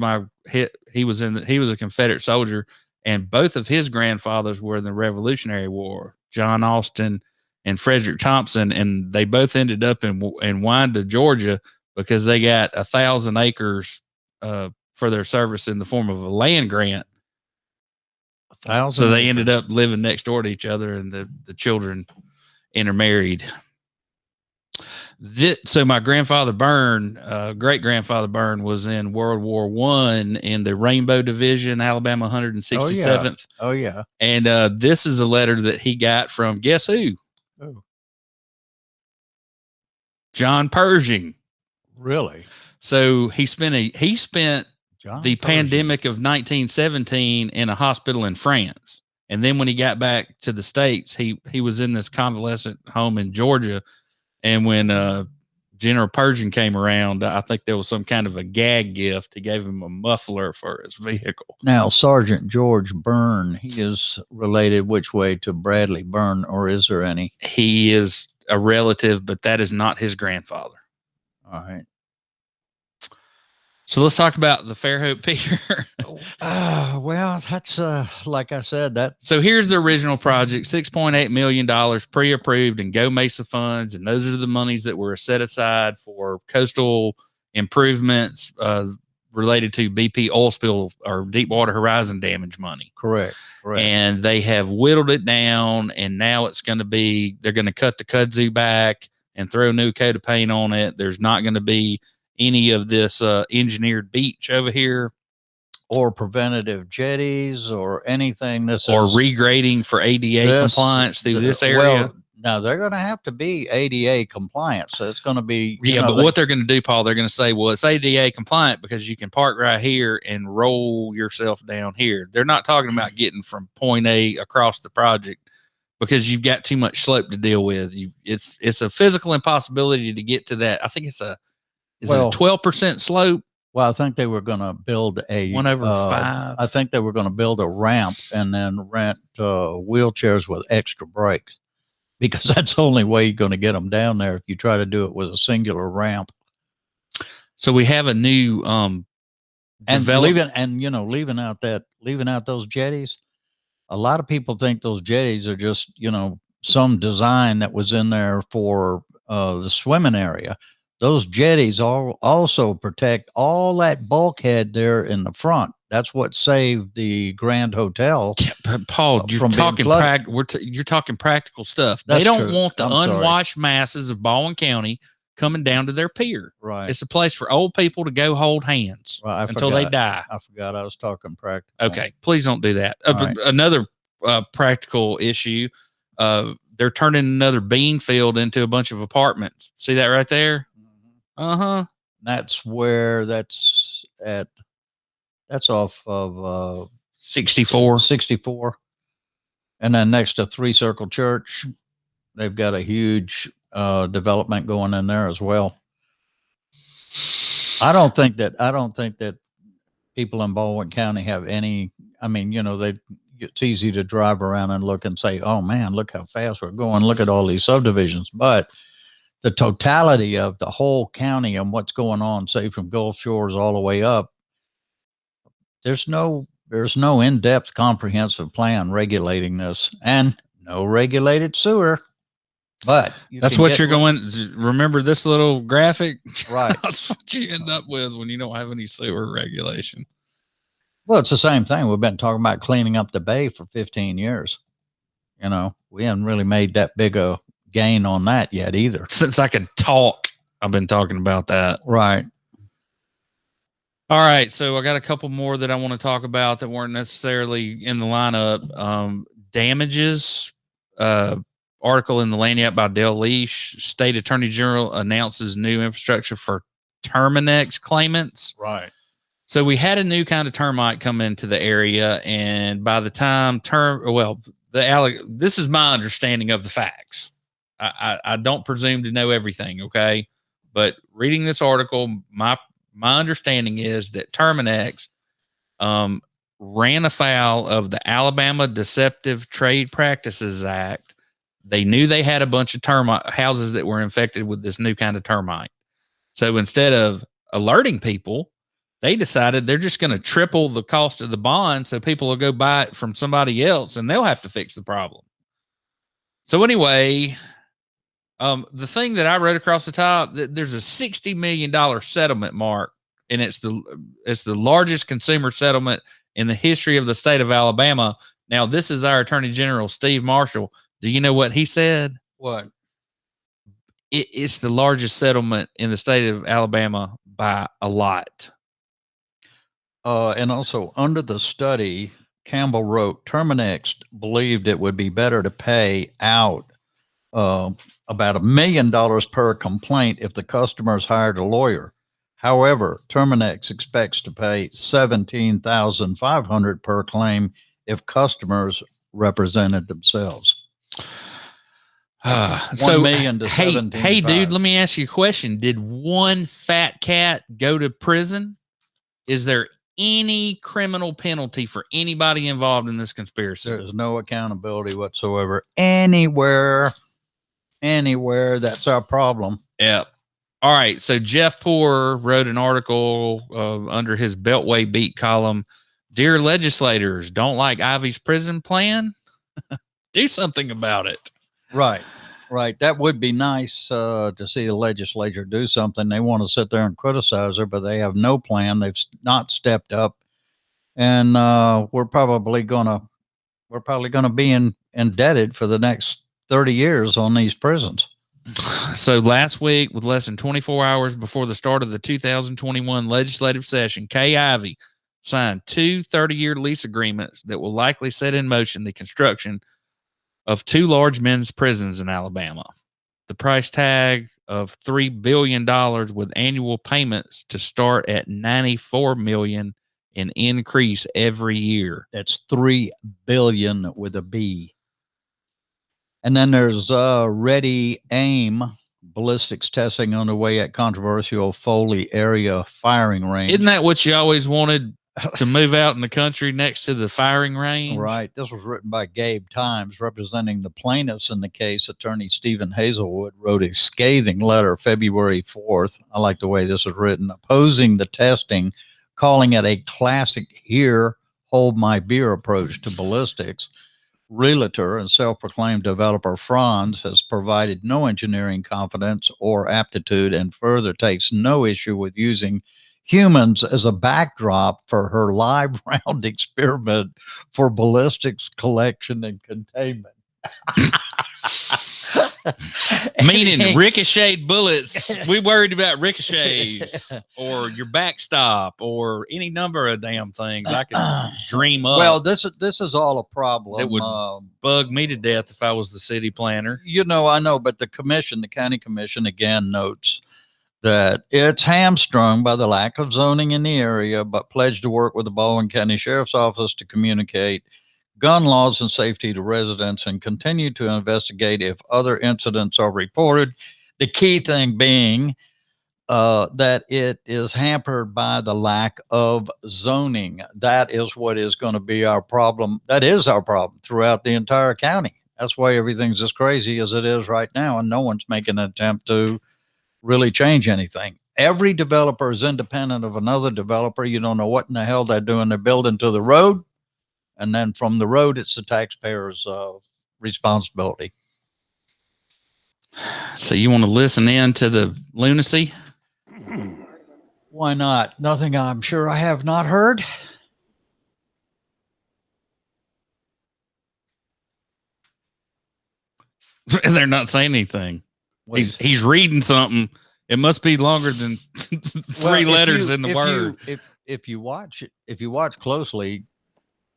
he was a Confederate soldier, and both of his grandfathers were in the Revolutionary War, John Austin and Frederick Thompson, and they both ended up in Wanda, Georgia, because they got 1,000 acres for their service in the form of a land grant. 1,000. So they ended up living next door to each other, and the children intermarried. So my grandfather Byrne, great grandfather Byrne, was in World War I in the Rainbow Division, Alabama 167th. Oh yeah. And this is a letter that he got from, guess who? Oh. John Pershing. Really? So he spent the pandemic of 1917 in a hospital in France. And then when he got back to the States, he was in this convalescent home in Georgia. And when General Pershing came around, I think there was some kind of a gag gift. He gave him a muffler for his vehicle. Now, Sergeant George Byrne, he is related which way to Bradley Byrne, or is there any? He is a relative, but that is not his grandfather. All right. So let's talk about the Fairhope Pier. Well, that's like I said, that. So here's the original project, $6.8 million pre-approved in Go Mesa funds. And those are the monies that were set aside for coastal improvements related to BP oil spill or Deepwater Horizon damage money. Correct. And they have whittled it down, and now it's going to be, they're going to cut the kudzu back and throw a new coat of paint on it. There's not going to be any of this engineered beach over here, or preventative jetties, or anything. Or regrading for ADA compliance through this area. Well, now they're going to have to be ADA compliant, so it's going to be. But what they're going to do, Paul, they're going to say, well, it's ADA compliant because you can park right here and roll yourself down here. They're not talking about getting from point A across the project because you've got too much slope to deal with. It's a physical impossibility to get to that. I think it's a 12% slope. Well, I think they were going to build a 1/5. I think they were going to build a ramp and then rent wheelchairs with extra brakes, because that's the only way you're going to get them down there if you try to do it with a singular ramp. So we have a new and leaving out those jetties. A lot of people think those jetties are just some design that was in there for the swimming area. Those jetties also protect all that bulkhead there in the front. That's what saved the Grand Hotel. Yeah, but Paul, you're talking practical stuff. They don't want the unwashed masses of Baldwin County coming down to their pier. Right. It's a place for old people to go hold hands until they die. I forgot I was talking practical. Okay, please don't do that. Right. Another practical issue, they're turning another bean field into a bunch of apartments. See that right there? Uh-huh. That's where that's off of 64. And then next to Three Circle Church, they've got a huge development going in there as well. I don't think that people in Baldwin County have any. I mean, it's easy to drive around and look and say, oh man, look how fast we're going. Look at all these subdivisions. But the totality of the whole county and what's going on, say from Gulf Shores all the way up, there's no in-depth comprehensive plan regulating this, and no regulated sewer. But that's what you're going. Remember this little graphic, right? That's what you end up with when you don't have any sewer regulation. Well, it's the same thing. We've been talking about cleaning up the bay for 15 years. We haven't really made that big a gain on that yet either. Since I could talk, I've been talking about that. Right. All right. So I got a couple more that I want to talk about that weren't necessarily in the lineup. Damages, article in the Lanyap by Dale Leash. State Attorney General announces new infrastructure for Terminex claimants. Right. So we had a new kind of termite come into the area, and by the time this is my understanding of the facts. I don't presume to know everything, okay? But reading this article, my understanding is that Terminex ran afoul of the Alabama Deceptive Trade Practices Act. They knew they had a bunch of termite houses that were infected with this new kind of termite. So instead of alerting people, they decided they're just going to triple the cost of the bond so people will go buy it from somebody else and they'll have to fix the problem. So anyway, the thing that I wrote across the top, there's a $60 million settlement, Mark, and it's the largest consumer settlement in the history of the state of Alabama. Now, this is our Attorney General, Steve Marshall. Do you know what he said? What? It's the largest settlement in the state of Alabama by a lot. And also under the study, Campbell wrote, Terminex believed it would be better to pay out about $1 million per complaint if the customers hired a lawyer. However, Terminex expects to pay $17,500 per claim if customers represented themselves. 1 million to hey, 17. hey, dude, let me ask you a question. Did one fat cat go to prison? Is there any criminal penalty for anybody involved in this conspiracy? There is no accountability whatsoever anywhere. That's our problem. Yep. All right. So Jeff Poor wrote an article under his Beltway Beat column. Dear legislators, don't like Ivy's prison plan? Do something about it. Right. That would be nice to see the legislature do something. They want to sit there and criticize her, but they have no plan. They've not stepped up, and we're probably gonna be indebted for the next 30 years on these prisons. So last week, with less than 24 hours before the start of the 2021 legislative session, Kay Ivey signed 2 30-year lease agreements that will likely set in motion the construction of 2 large men's prisons in Alabama. The price tag of $3 billion with annual payments to start at $94 million and increase every year. That's 3 billion with a B. And then there's Ready Aim ballistics testing underway at controversial Foley area firing range. Isn't that what you always wanted, to move out in the country next to the firing range? Right. This was written by Gabe Times, representing the plaintiffs in the case. Attorney Stephen Hazelwood wrote a scathing letter February 4th. I like the way this is written, opposing the testing, calling it a classic here, hold my beer approach to ballistics. Realtor and self-proclaimed developer Franz has provided no engineering competence or aptitude, and further takes no issue with using humans as a backdrop for her live round experiment for ballistics collection and containment. Meaning ricocheted bullets. We worried about ricochets or your backstop or any number of damn things I could dream up. Well, this is all a problem. That would bug me to death if I was the city planner. I know, but the county commission again notes that it's hamstrung by the lack of zoning in the area, but pledged to work with the Baldwin County Sheriff's Office to communicate gun laws and safety to residents and continue to investigate if other incidents are reported. The key thing being that it is hampered by the lack of zoning. That is what is going to be our problem. That is our problem throughout the entire county. That's why everything's as crazy as it is right now, and no one's making an attempt to really change anything. Every developer is independent of another developer. You don't know what in the hell they're doing. They're building to the road, and then from the road, it's the taxpayer's responsibility. So you want to listen in to the lunacy? Why not? Nothing I'm sure I have not heard. And they're not saying anything. He's reading something. It must be longer than 3 letters in the word. If you watch closely,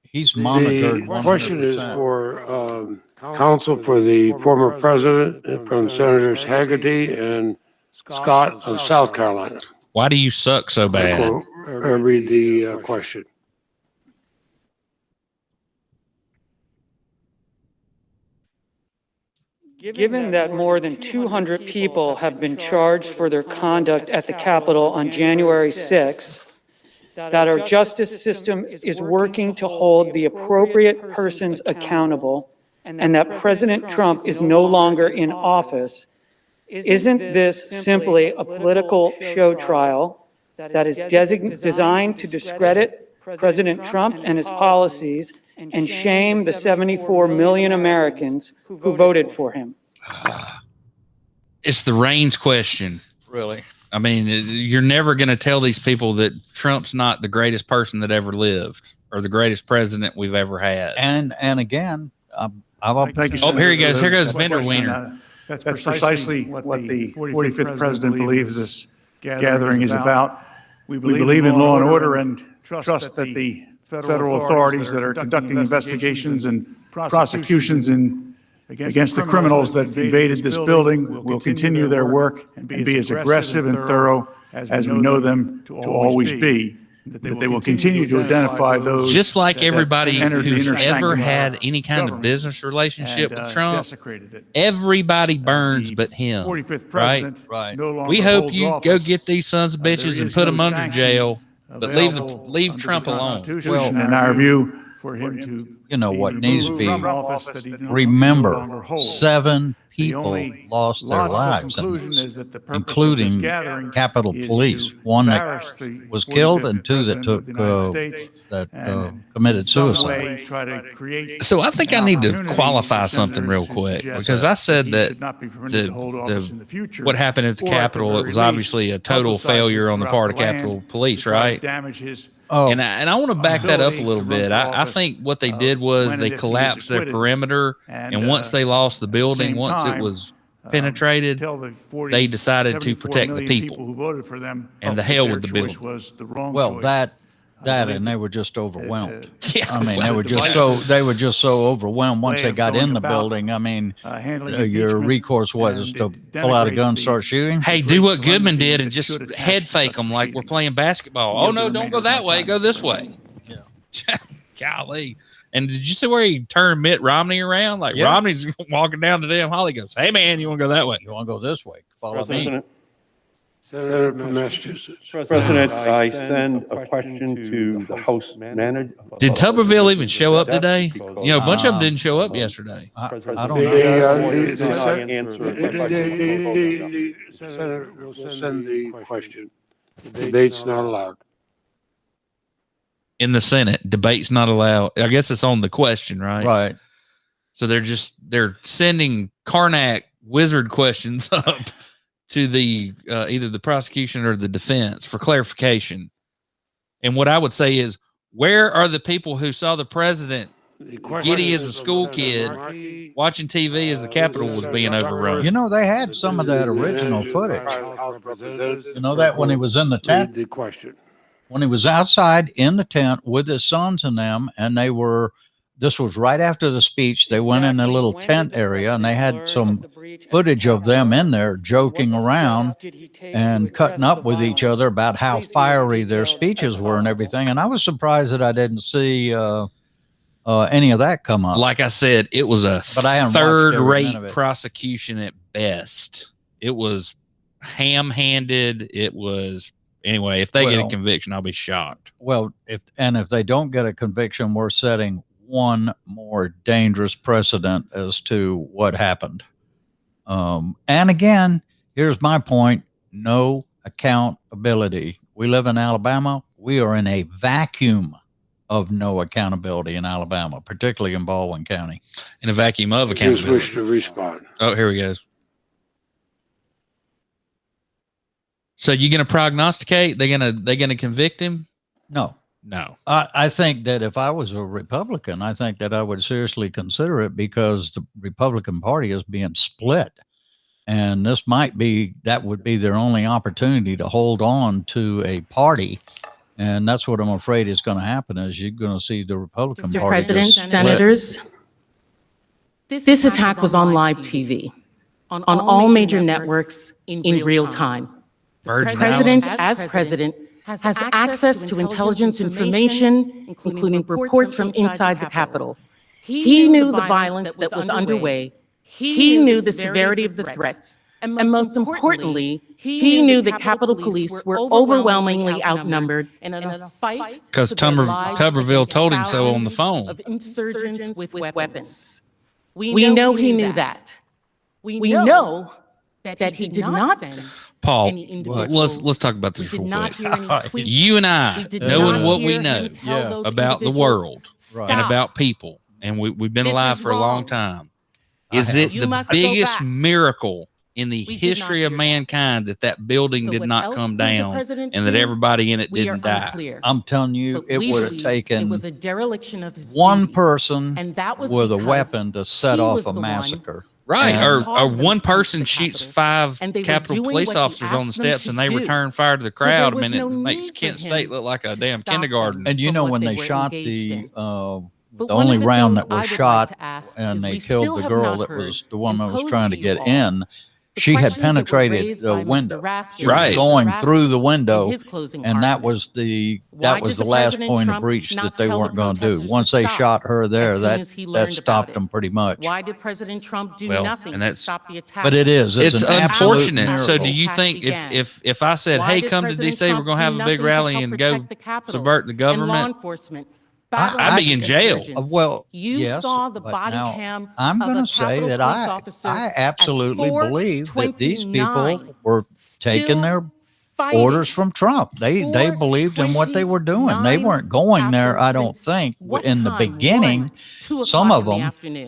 he's monitored. The question is for counsel for the former president, from Senators Haggerty and Scott of South Carolina. Why do you suck so bad? I'll read the question. Given that more than 200 people have been charged for their conduct at the Capitol on January 6th, that our justice system is working to hold the appropriate persons accountable, and that President Trump is no longer in office, isn't this simply a political show trial that is designed to discredit President Trump and his policies and shame the 74 million Americans who voted for him? It's the reins question. Really? I mean, you're never going to tell these people that Trump's not the greatest person that ever lived or the greatest president we've ever had. And again, Thank you. Oh, here he goes. Here goes Vendor Wiener. That's precisely what the 45th president believes this gathering is about. We believe in law and order and trust that the federal authorities that are conducting investigations and prosecutions against the criminals that invaded this building will continue their work and be as aggressive and thorough as we know them to always be. that they will continue to identify those just like everybody entered the who's inner ever sanctum of had our any kind of government business relationship and, with Trump. desecrated it. Everybody burns The but him. 45th Right? president Right. no longer We hope holds you go office. get these sons of There bitches and is put no them under sanction jail, but leave available under Trump the alone. Constitution, in our view, for him to You know what needs to removed be from office that he no longer remember, holds. 7 The people only lost their logical lives, in conclusion this, is that the purpose of this including gathering Capitol is Police, to one that embarrass the was killed 45th and 2 that president took of the United States and committed in some suicide. way try to create So I think I an need to opportunity qualify for something senators real to quick, suggest because I said he that should not be permitted to hold office in the future, what happened at the or Capitol, the it was very obviously a least, total publicize failure this on the throughout part of the land Capitol to Police, try to right? damage his Oh, And I want to back that up a ability little to run bit. for I office, think what they did was when they and if he is collapsed their acquitted. perimeter, and once they lost the at building, same once it time, was penetrated, tell the 40, they decided to 74 protect the million people. who voted for them, And the that hell their with the choice bill. was the wrong well, choice. that believe and they that- were just overwhelmed. Yeah, I mean, they well, were just so overwhelmed once way they of got going in the about, building. I mean, handling your impeachment, recourse was and to it pull out a denigrates gun, the- start shooting. Hey, the do great what Goodman solemnity did that and just should attach head to fake such them like we're proceedings. playing basketball. Yield Oh, the no, don't remainder go of my that way. time, Go Mr. this President. way. Golly. And did you see where he turned Mitt Romney around? Like Yeah. Romney's walking down the damn hall. He goes, hey, man, you want to go that way? You want to go this way? Follow me. President, Senator from Massachusetts. President, I send a question to the House manager. Did Tuberville even show up today? You know, a bunch of them didn't show up yesterday. I don't The, know. the Senator will send the question. Debate's not allowed. In the Senate, debate's not allowed. I guess it's on the question, right? Right. So they're sending Karnak wizard questions up to the either the prosecution or the defense for clarification. And what I would say is, where are the people who saw the president giddy as a school kid watching TV as the Capitol was being overrun? You know, they had some of that original footage. You know that when he was in the tent, The question. when he was outside in the tent with his sons and them, and this was right after the speech. They went in a little tent area and they had some footage of them in there joking around and cutting up with each other about how fiery their speeches were and everything. And I was surprised that I didn't see any of that come up. Like I said, it was a But I haven't watched every minute of third-rate it. prosecution at best. It was ham-handed. It was anyway. If they get a Well- conviction, I'll be shocked. Well, if they don't get a conviction, we're setting one more dangerous precedent as to what happened. And again, here's my point: no accountability. We live in Alabama. We are in a vacuum of no accountability in Alabama, particularly in Baldwin County. In a vacuum of Just accountability. wish to respond. Oh, here we go. So you gonna prognosticate? They gonna convict him? No. No. I think that if I was a Republican, I think that I would seriously consider it, because the Republican Party is being split. And that would be their only opportunity to hold on to a party. And that's what I'm afraid is going to happen, is you're going to see the Republican Mr. Party President, just split. Senators, this attack was on live TV, on all major networks in real time. Virgin The president, Islands? as president, has access to intelligence information, including reports from inside the Capitol. He knew the violence that was underway. He knew the severity of the threats. And most importantly, he knew the Capitol Police were overwhelmingly outnumbered in a fight. Because for their lives Tuberville against told him so on the thousands phone. of insurgents with weapons. We know he knew that. We know that he did not send Paul, any let's individuals. talk about We this did real not quick. hear any tweets. You and I, We did knowing not what we hear him know tell those about the individuals, world "Stop." and about people, and we've been This alive is for a long wrong. time. I Is have. it You the must go biggest back. miracle in the We did history not of hear that. mankind that building So did what not else come did the down president and that do? everybody in it We are didn't die? unclear. I'm telling you, But it we would have believe taken it was a dereliction of his one duty. person And that was with a because weapon to set he off was a the one massacre. Right, And- or caused them to one come to person the shoots Capitol, 5 and they were Capitol doing police what he officers on the asked them steps to and they do. return fire to the So there crowd. was I mean, no it makes need for Kent him State look like a to damn stop kindergarten. them. And you from know, what when they they were shot engaged the in. But the one only of the round things that I was would shot like to ask and is they we killed still the have girl not that heard was the one that was and trying to posed to you get all in, she had penetrated the window. She was Right. going through the window, and that argument. was the Why that was did the the last President point of Trump breach not that they tell the weren't going to do. protesters to Once they stop shot her there, as soon that as he that learned about stopped it? them pretty much. Why did President Trump do Well, nothing and to that's- stop the attack? But it is. It's an absolute unfortunate. So do miracle. you think if I said, Why hey, did come to President DC, we're Trump going to do have a big nothing to rally help and protect go the Capitol subvert the and law government? enforcement? I'd be in jail. Insurgents? Well, You yes, saw the but body now cam I'm of going a to say Capitol that police I officer I absolutely at believe that these people 4:29, were taking still their fighting. orders from Trump. They believed in what they were doing. They weren't going there, I don't think, in the beginning. 2 Some o'clock of in the them,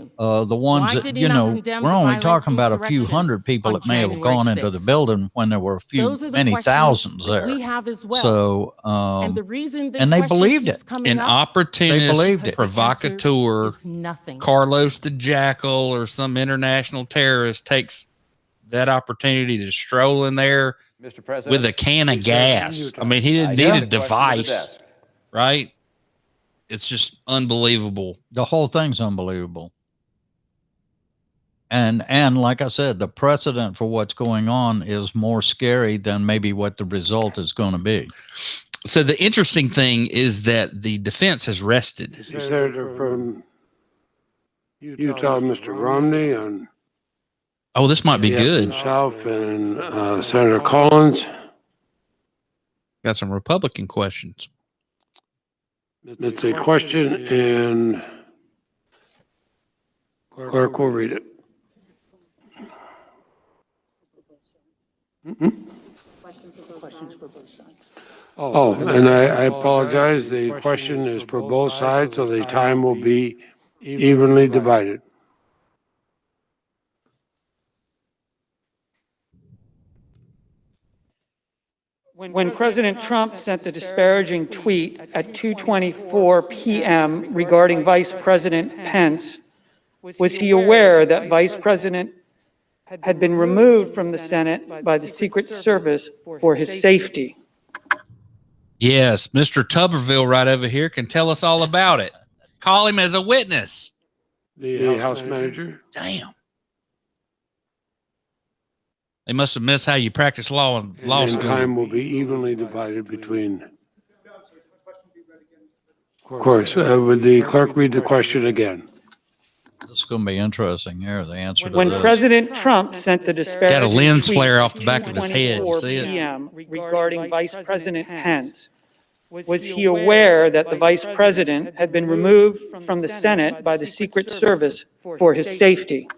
afternoon. the ones Why that, did he not condemn we're the only violent talking about a few insurrection hundred people on that may have January gone into the 6th? building when there were Those are the many questions thousands that there. we have as well. So, And the reason this and they question believed keeps it. coming An up opportunist, believed it. provocateur, is nothing. Carlos the Jackal or some international terrorist takes that opportunity to stroll in there Mr. President, with a can of gas. I mean, he didn't need a device, right? It's just unbelievable. The whole thing's unbelievable. And like I said, the precedent for what's going on is more scary than maybe what the result is going to be. So the interesting thing is that the defense has rested. The senator from Utah, Mr. Romney, and Oh, this might be good. South, and Senator Collins. Got some Republican questions. It's a question, and clerk will read it. Oh, and I apologize. The question is for both sides, so the time will be evenly divided. When President Trump sent the disparaging tweet at 2:24 p.m. regarding Vice President Pence, was he aware that Vice President had been removed from the Senate by the Secret Service for his safety? Yes, Mr. Tuberville right over here can tell us all about it. Call him as a witness. The House Manager. Damn. They must have missed how you practice law in law And school. time will be evenly divided between. Of course, would the clerk read the question again? This is going to be interesting here, the answer to When this. President Trump sent the disparaging Got a lens tweet flare at off the back of his head. You 2:24 see it? p.m. regarding Vice President Pence, was he aware that the Vice President had been removed from the Senate by the Secret Service for his safety?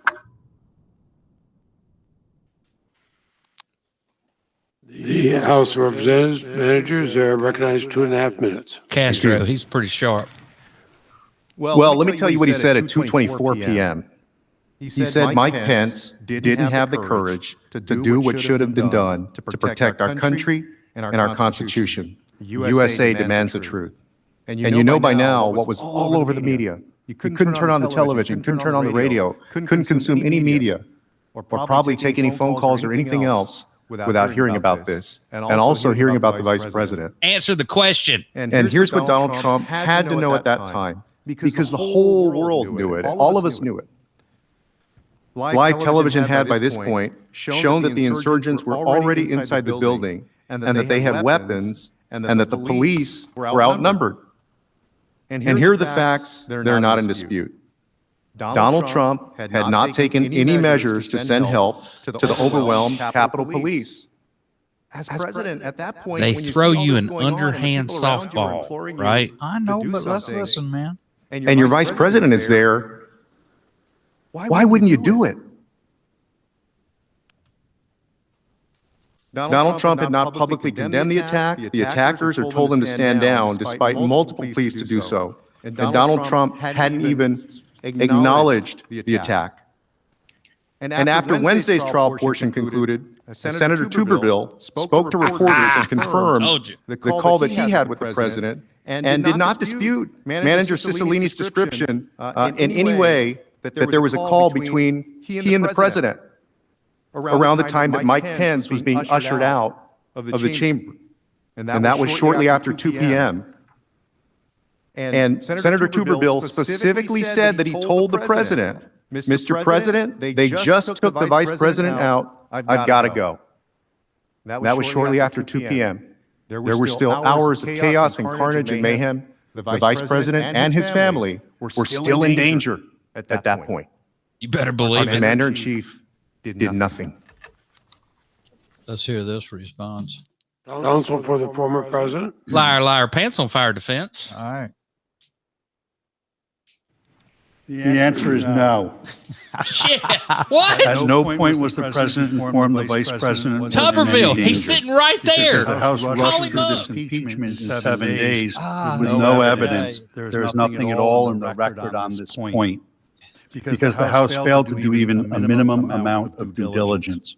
The House of Representatives managers are recognized 2.5 minutes. Castro, he's pretty sharp. Well, let me tell you what he said at 2:24 p.m. He said Mike Pence didn't have the courage to do what should have been done to protect our country and our Constitution. The USA demands the truth. And you know by now what was all over the media. You couldn't turn on the television, couldn't turn on the radio, couldn't consume any media, or probably take any phone calls or anything else without hearing about this, and also hearing about the Vice President. Answer the question. And here's what Donald Trump had to know at that time, because the whole world knew it. All of us knew it. Live television had, by this point, shown that the insurgents were already inside the building, and that they had weapons, and that the police were outnumbered. And here are the facts. They're not in dispute. Donald Trump had not taken any measures to send help to the overwhelmed Capitol Police. As president, at that point, They throw you an underhand softball, right? I know, but let's listen, man. And your vice president is there. Why wouldn't you do it? Donald Trump had not publicly condemned the attack. The attackers are told him to stand down, despite multiple pleas to do so. And Donald Trump hadn't even acknowledged the attack. And after Wednesday's trial portion concluded, Senator Tuberville spoke to reporters and confirmed the call that he had with the president, and did not dispute Manager Cicilline's description in any way that there was a call between he and the president around the time that Mike Pence was being ushered out of the chamber. And that was shortly after 2 p.m. And Senator Tuberville specifically said that he told the president Mr. President, they just took the vice president out. I've got to go. That was shortly after 2 p.m. There were still hours of chaos and carnage and mayhem. The vice president and his family were still in danger at that point. You better believe Our it. commander-in-chief did nothing. Let's hear this response. Counsel for the former president. Liar, liar, pants on fire defense. All right. The answer is no. Shit. What? At no point was the president informed the vice president. was in any Tuberville. He's danger. sitting right there. Because the House Call rushed him through up. this impeachment in 7 days Ah, with no no evidence. evidence. There's nothing at all in the record on this point. Because the House failed to do even a minimum amount of due diligence.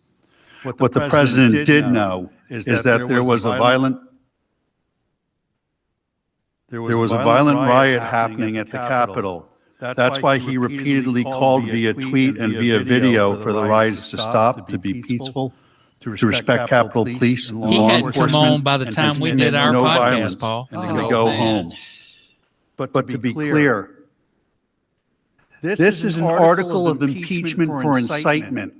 What the president did know is that there was a violent riot happening at the Capitol. That's why he repeatedly called via tweet and via video for the riots to stop, to be peaceful, to respect Capitol Police and He law hadn't come enforcement. on by the and time to we commit did our no podcast, violence, Paul. and to go home. But to be clear, this is an article of impeachment for incitement.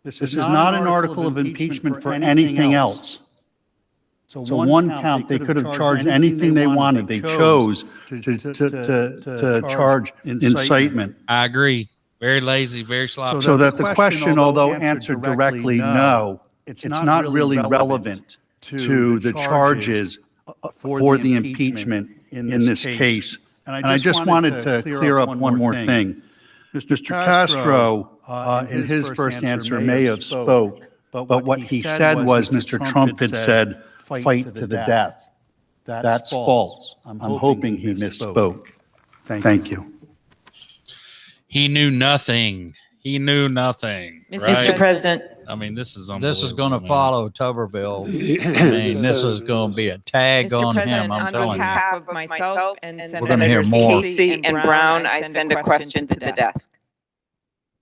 This is not an article of impeachment for anything else. So one count, they could have charged anything they wanted. They chose to charge incitement. I agree. Very lazy, very sloppy. So that the question, although answered directly no, it's not really relevant to the charges for the impeachment in this case. And I just wanted to clear up one more thing. Mr. Castro, in his first answer, may have spoke, but what he said was Mr. Trump had said, fight to the death. That's false. I'm hoping he misspoke. Thank you. He knew nothing. He knew nothing. Mr. Right? President. I mean, this is This is going to man. follow Tuberville. I mean, this is going to be a tag Mr. on President, him, I'm on telling you. behalf of myself and We're gonna hear Senators more. Casey and Brown, I send a question to the desk.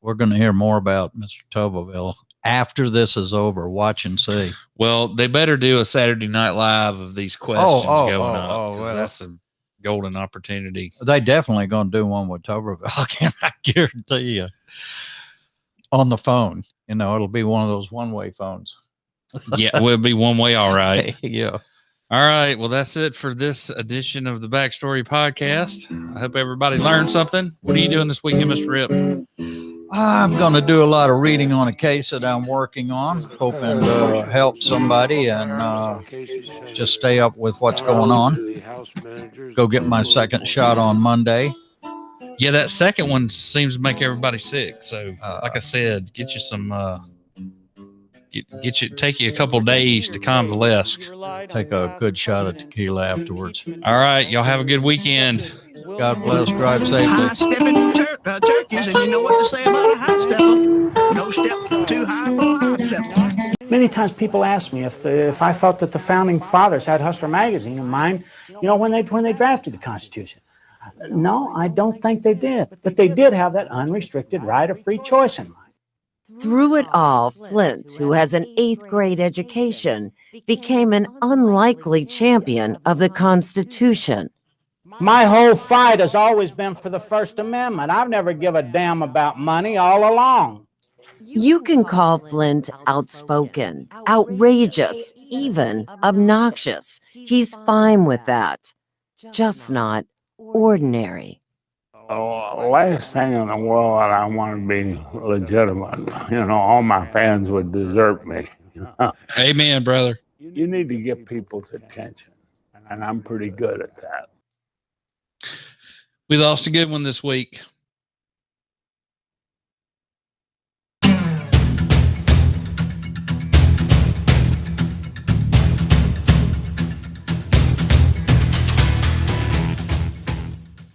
We're going to hear more about Mr. Tuberville after this is over. Watch and see. Well, they better do a Saturday Night Live of these questions going up. 'Cause well. that's a golden opportunity. They definitely going to do one with Tuberville. I guarantee you. On the phone. You know, it'll be one of those one-way phones. Yeah, we'll be one way. All right. Yeah. All right. Well, that's it for this edition of the Backstory Podcast. I hope everybody learned something. What are you doing this weekend, Mr. Rip? I'm going to do a lot of reading on a case that I'm working on, hoping to help somebody and just stay up with what's going on. Go get my second shot on Monday. Yeah, that second one seems to make everybody sick. So, like I said, get you some, take you a couple days to convalesce. Take a good shot of tequila afterwards. All right. Y'all have a good weekend. God bless. Drive safely. High-stepping turkeys, and you know what to say about a high stepper. No step too high for a high stepper. Many times people ask me if I thought that the founding fathers had Hustler magazine in mind, you know, when they drafted the Constitution. No, I don't think they did, but they did have that unrestricted right of free choice in mind. Through it all, Flint, who has an 8th grade education, became an unlikely champion of the Constitution. My whole fight has always been for the First Amendment. I've never given a damn about money all along. You can call Flint outspoken, outrageous, even obnoxious. He's fine with that. Just not ordinary. Last thing in the world, I want to be legitimate. You know, all my fans would desert me. Amen, brother. You need to get people's attention, and I'm pretty good at that. We lost a good one this week.